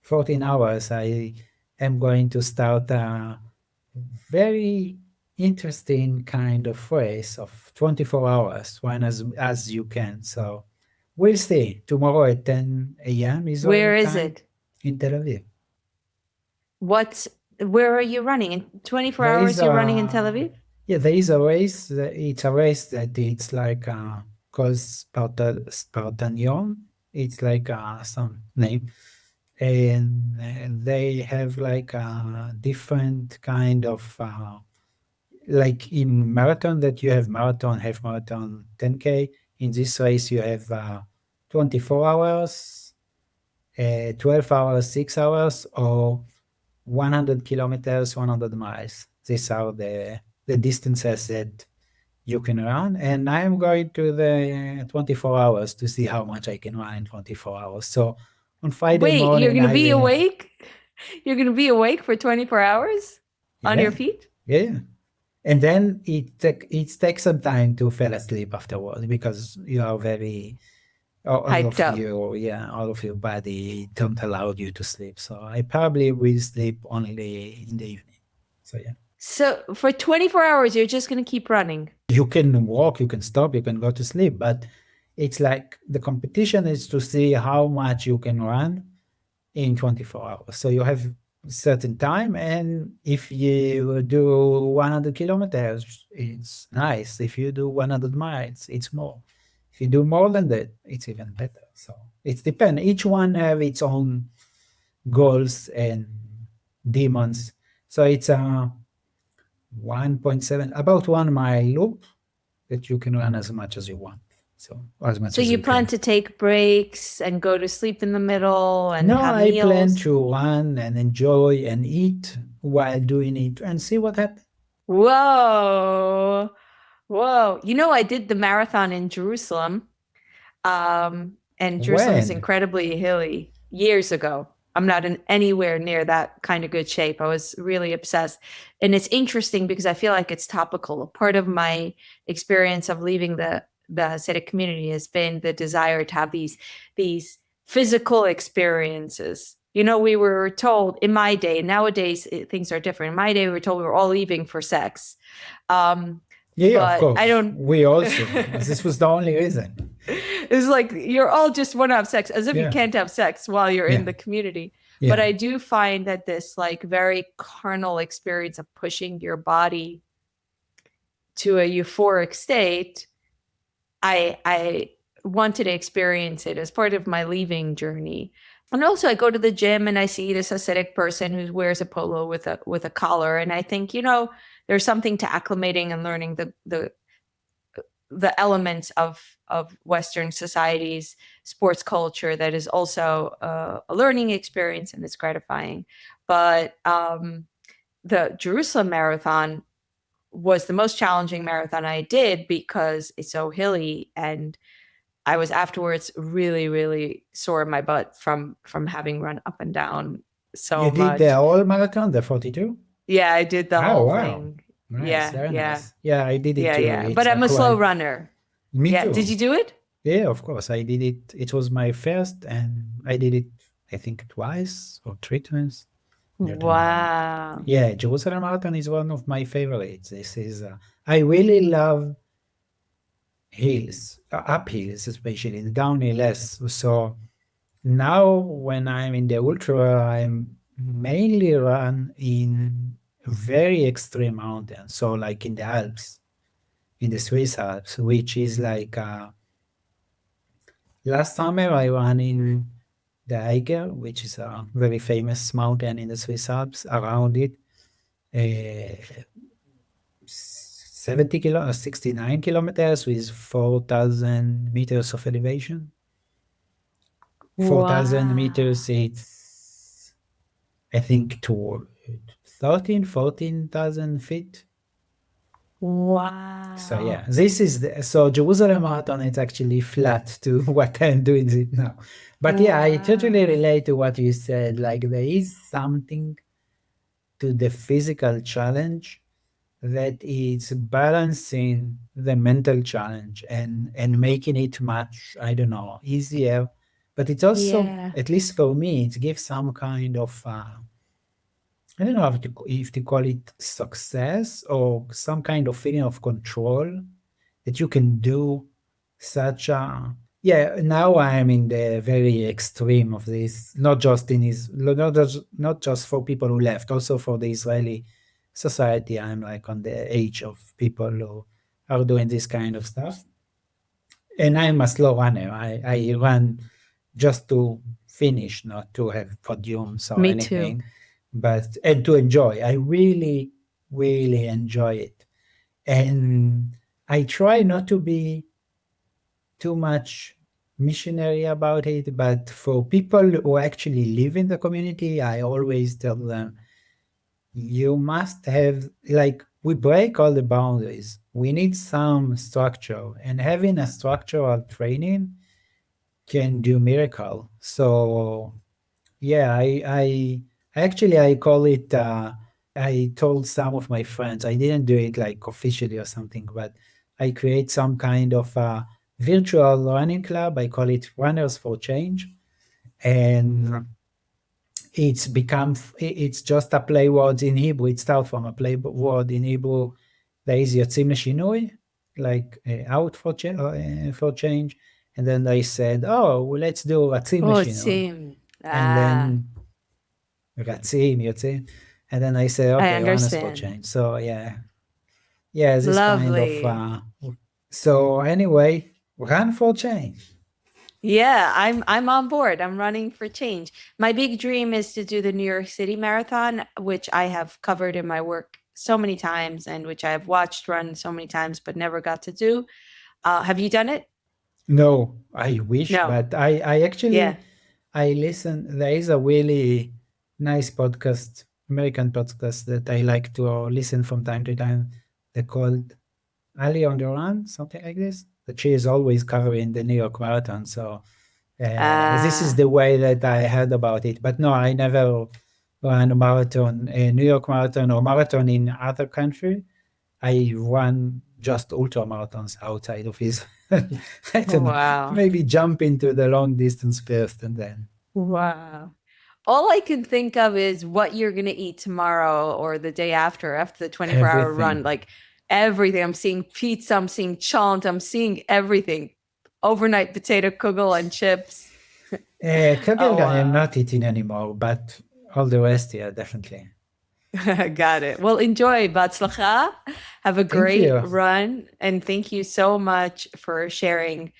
14 hours, I am going to start a very interesting kind of race of 24 hours, one as you can. So we'll see. Tomorrow at 10 a.m. Israel Where is time it? in Tel Aviv. Where are you running? In 24 There hours, is you're running in Tel Aviv? Yeah, there is a race. It's a race that it's like called Spartanion. It's like some name, and they have like a different kind of like in marathon that you have marathon, half marathon, 10K. In this race, you have 24 hours, 12 hours, 6 hours, or 100 kilometers, 100 miles. These are the distances that you can run. And I'm going to the 24 hours to see how much I can run in 24 hours. So on Friday Wait, morning, you're going to be will, awake? You're going to be awake for 24 hours on your feet? Yeah. And then it takes some time to fall asleep afterwards because you are very Hyped up. All of your body don't allow you to sleep. So I probably will sleep only in the evening. So yeah. So for 24 hours, you're just going to keep running. You can walk, you can stop, you can go to sleep, but it's like the competition is to see how much you can run in 24 hours. So you have certain time, and if you do 100 kilometers, it's nice. If you do 100 miles, it's more. If you do more than that, it's even better. So it depends. Each one have its own goals and demons. So it's a 1.7, about 1 mile loop that you can run as much as you want. So as much So as you you plan can. to take breaks and go to sleep in the middle and No, have I meals? plan to run and enjoy and eat while doing it and see what happens. Whoa. Whoa. You know, I did the marathon in Jerusalem. And Jerusalem is When? incredibly hilly years ago. I'm not in anywhere near that kind of good shape. I was really obsessed. And it's interesting because I feel like it's topical. Part of my experience of leaving the Hasidic community has been the desire to have these physical experiences. You know, we were told in my day, nowadays things are different. In my day, we were told we were all leaving for sex. Yeah, of But course. I don't. We also. This was the only reason. It's like you're all just want to have sex, as if you Yeah. can't have sex while you're Yeah. in the community. Yeah. But I do find that this like very carnal experience of pushing your body to a euphoric state, I wanted to experience it as part of my leaving journey. And also I go to the gym and I see this Hasidic person who wears a polo with a collar, and I think, you know, there's something to acclimating and learning the elements of Western society's sports culture that is also a learning experience, and it's gratifying. But the Jerusalem Marathon was the most challenging marathon I did because it's so hilly, and I was afterwards really, really sore in my butt from having run up and down so You much. did the whole marathon, the 42? Yeah, I did the Oh, whole wow. thing. Nice, Yeah, very yeah. nice. Yeah, I did it too. Yeah. It's But I'm a slow quite- runner. Me Yeah. too. Did you do it? Yeah, of course. I did it. It was my first, and I did it, I think, twice or 3 times. I don't remember. Wow. Yeah, Jerusalem Marathon is one of my favorites. This is, I really love hills, up hills especially, the downhill less. So now when I'm in the ultra, I'm mainly run in very extreme mountains. So like in the Alps, in the Swiss Alps, which is like, last summer I ran in the Eiger, which is a very famous mountain in the Swiss Alps. Around it, 69 kilometers with 4,000 meters of elevation. 4,000 meters, it's, I think, to 14,000 feet. Wow. So yeah, this is so Jerusalem Marathon is actually flat to what I'm doing it now. But yeah, I totally relate to what you said. Like there is something to the physical challenge that is balancing the mental challenge and making it much, I don't know, easier. But it's also, Yeah. at least for me, it gives some kind of I don't know if to call it success or some kind of feeling of control that you can do such a. Yeah, now I am in the very extreme of this, not just not just for people who left, also for the Israeli society. I'm like on the age of people who are doing this kind of stuff. And I'm a slow runner. I run just to finish, not to have podiums or Me anything. too. But and to enjoy. I really, really enjoy it. And I try not to be too much missionary about it, but for people who actually live in the community, I always tell them, you must have, like, we break all the boundaries. We need some structure, and having a structural training can do miracle. So yeah, I actually I call it. I told some of my friends, I didn't do it like officially or something, but I create some kind of virtual running club. I call it Runners for Change. And it's just a play word in Hebrew. It starts from a play word in Hebrew. There is Yotzim Leshinui, like out for change. And then they said, oh, well, let's do Ratzim Leshinui. Rotzim. And then Ratzim, Yotzim. And then I said, okay, Runners for Change. So yeah, this Lovely. kind of. So anyway, run for change. Yeah, I'm on board. I'm running for change. My big dream is to do the New York City Marathon, which I have covered in my work so many times and which I have watched run so many times but never got to do. Have you done it? No, I wish, No. but I actually, Yeah. I listen. There is a really nice podcast, American podcast that I like to listen from time to time. They're called Ali on the Run, something like this. That she is always covering the New York Marathon. So this is the way that I heard about it. But no, I never ran a marathon, a New York Marathon or marathon in other country. I run just ultra marathons outside of Israel. I don't know. Maybe jump into the long distance first and then. Wow. All I can think of is what you're going to eat tomorrow or the day after the 24-hour run. Like everything. I'm seeing pizza, I'm seeing chant, I'm seeing everything. Overnight potato kugel and chips. Kugel I am not eating anymore, but all the rest, yeah, definitely. Got it. Well, enjoy. Batzlacha. Have a great run. And thank you so much for sharing.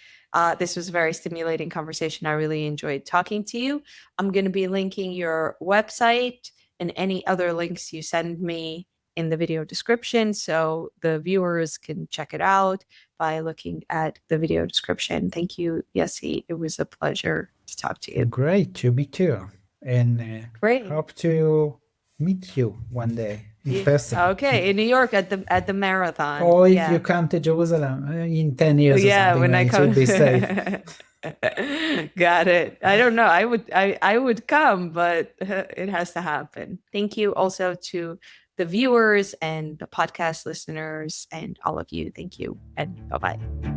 This was a very stimulating conversation. I really enjoyed talking to you. I'm going to be linking your website and any other links you send me in the video description so the viewers can check it out by looking at the video description. Thank you, Yossi. It was a pleasure to talk to you. Great to meet you. And hope to meet you one day in person. Okay, in New York at the marathon. Or if you come to Jerusalem in 10 years or something, when I come, it would be safe. Got it. I don't know. I would come, but it has to happen. Thank you also to the viewers and the podcast listeners and all of you. Thank you and bye-bye.